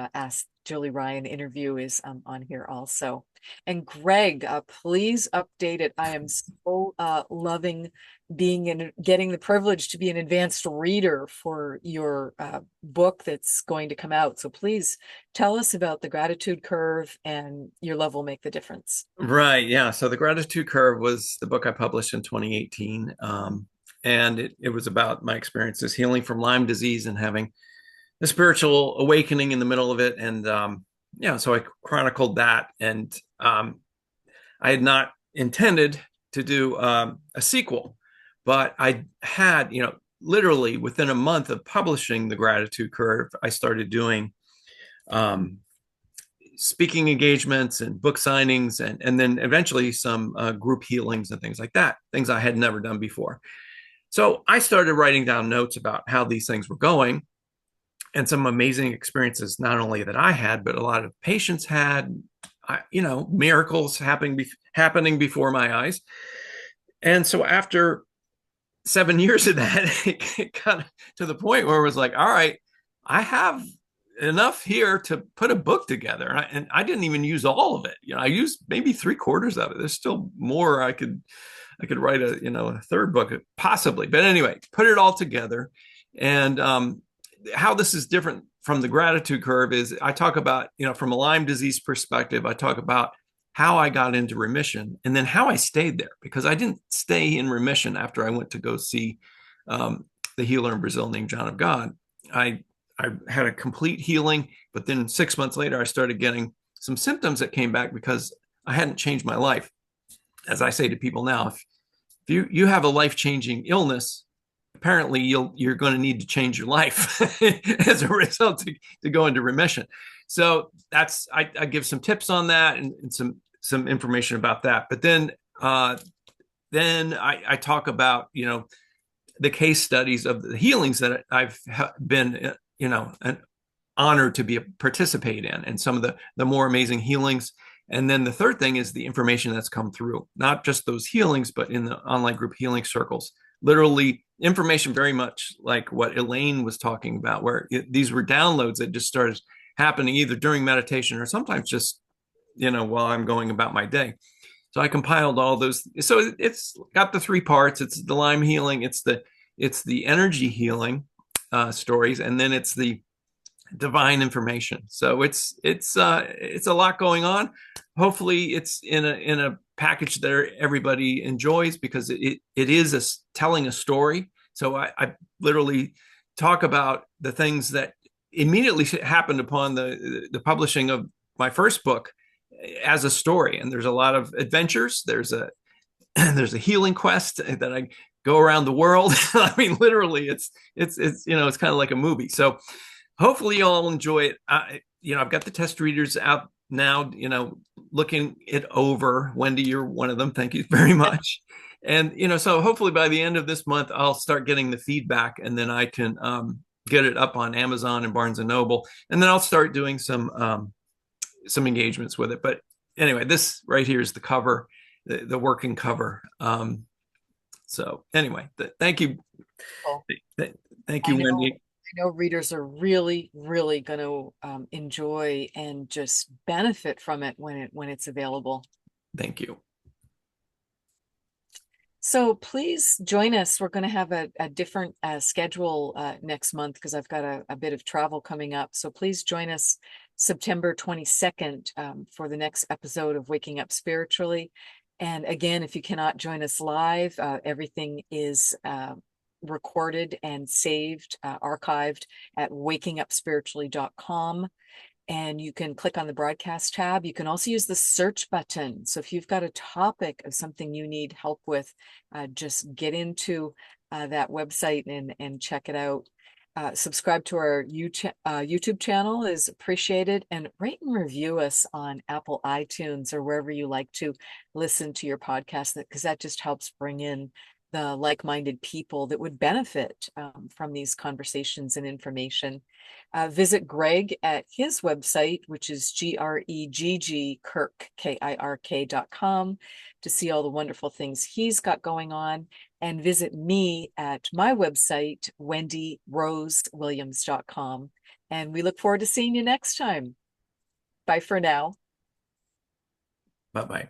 Speaker 1: Julie Ryan interview is on here also. And Gregg, please update it. I am so loving getting the privilege to be an advanced reader for your book that's going to come out. So please tell us about the gratitude curve and your love will make the difference.
Speaker 2: Right. Yeah. So the Gratitude Curve was the book I published in 2018. And it was about my experiences healing from Lyme disease and having a spiritual awakening in the middle of it. And so I chronicled that. And I had not intended to do a sequel, but I had, literally within a month of publishing the Gratitude Curve, I started doing speaking engagements and book signings, and then eventually some group healings and things like that, things I had never done before. So I started writing down notes about how these things were going and some amazing experiences, not only that I had, but a lot of patients had, miracles happening before my eyes. And so after 7 years of that, it got to the point where it was like, all right, I have enough here to put a book together. And I didn't even use all of it. I used maybe 3/4 of it. There's still more I could write a third book possibly. But anyway, put it all together. And how this is different from the Gratitude Curve is I talk about, from a Lyme disease perspective, I talk about how I got into remission and then how I stayed there, because I didn't stay in remission after I went to go see the healer in Brazil named John of God. I had a complete healing, but then 6 months later, I started getting some symptoms that came back because I hadn't changed my life. As I say to people now, if you have a life-changing illness, apparently you're going to need to change your life as a result to go into remission. So that's I give some tips on that and some information about that. But then I talk about the case studies of the healings that I've been an honor to participate in, and some of the more amazing healings. And then the third thing is the information that's come through, not just those healings, but in the online group healing circles, literally information very much like what Elaine was talking about, where these were downloads that just started happening either during meditation or sometimes just, while I'm going about my day. So I compiled all those. So it's got the 3 parts. It's the Lyme healing. It's the energy healing stories, and then it's the divine information. So it's a lot going on. Hopefully it's in a package that everybody enjoys, because it is telling a story. So I literally talk about the things that immediately happened upon the publishing of my first book as a story. And there's a lot of adventures. There's a healing quest that I go around the world. I mean, literally it's kind of like a movie. So hopefully you all enjoy it. I've got the test readers out now, looking it over. Wendy, you're one of them. Thank you very much. And, so hopefully by the end of this month, I'll start getting the feedback, and then I can get it up on Amazon and Barnes and Noble. And then I'll start doing some engagements with it. But anyway, this right here is the cover, the working cover. So anyway, thank you.
Speaker 1: Oh.
Speaker 2: Thank you, Wendy.
Speaker 1: I know readers are really, really going to enjoy and just benefit from it when it's available.
Speaker 2: Thank you.
Speaker 1: So please join us. We're going to have a different schedule next month, because I've got a bit of travel coming up. So please join us September 22nd for the next episode of Waking Up Spiritually. And again, if you cannot join us live, everything is recorded and saved, archived at wakingupspiritually.com. And you can click on the broadcast tab. You can also use the search button. So if you've got a topic of something you need help with, just get into that website and check it out. Subscribe to our YouTube channel is appreciated, and rate and review us on Apple iTunes or wherever you like to listen to your podcast, because that just helps bring in the like-minded people that would benefit from these conversations and information. Visit Gregg at his website, which is Gregg, Kirk, KIRK.com, to see all the wonderful things he's got going on. And visit me at my website, WendyRoseWilliams.com. And we look forward to seeing you next time. Bye for now.
Speaker 2: Bye-bye.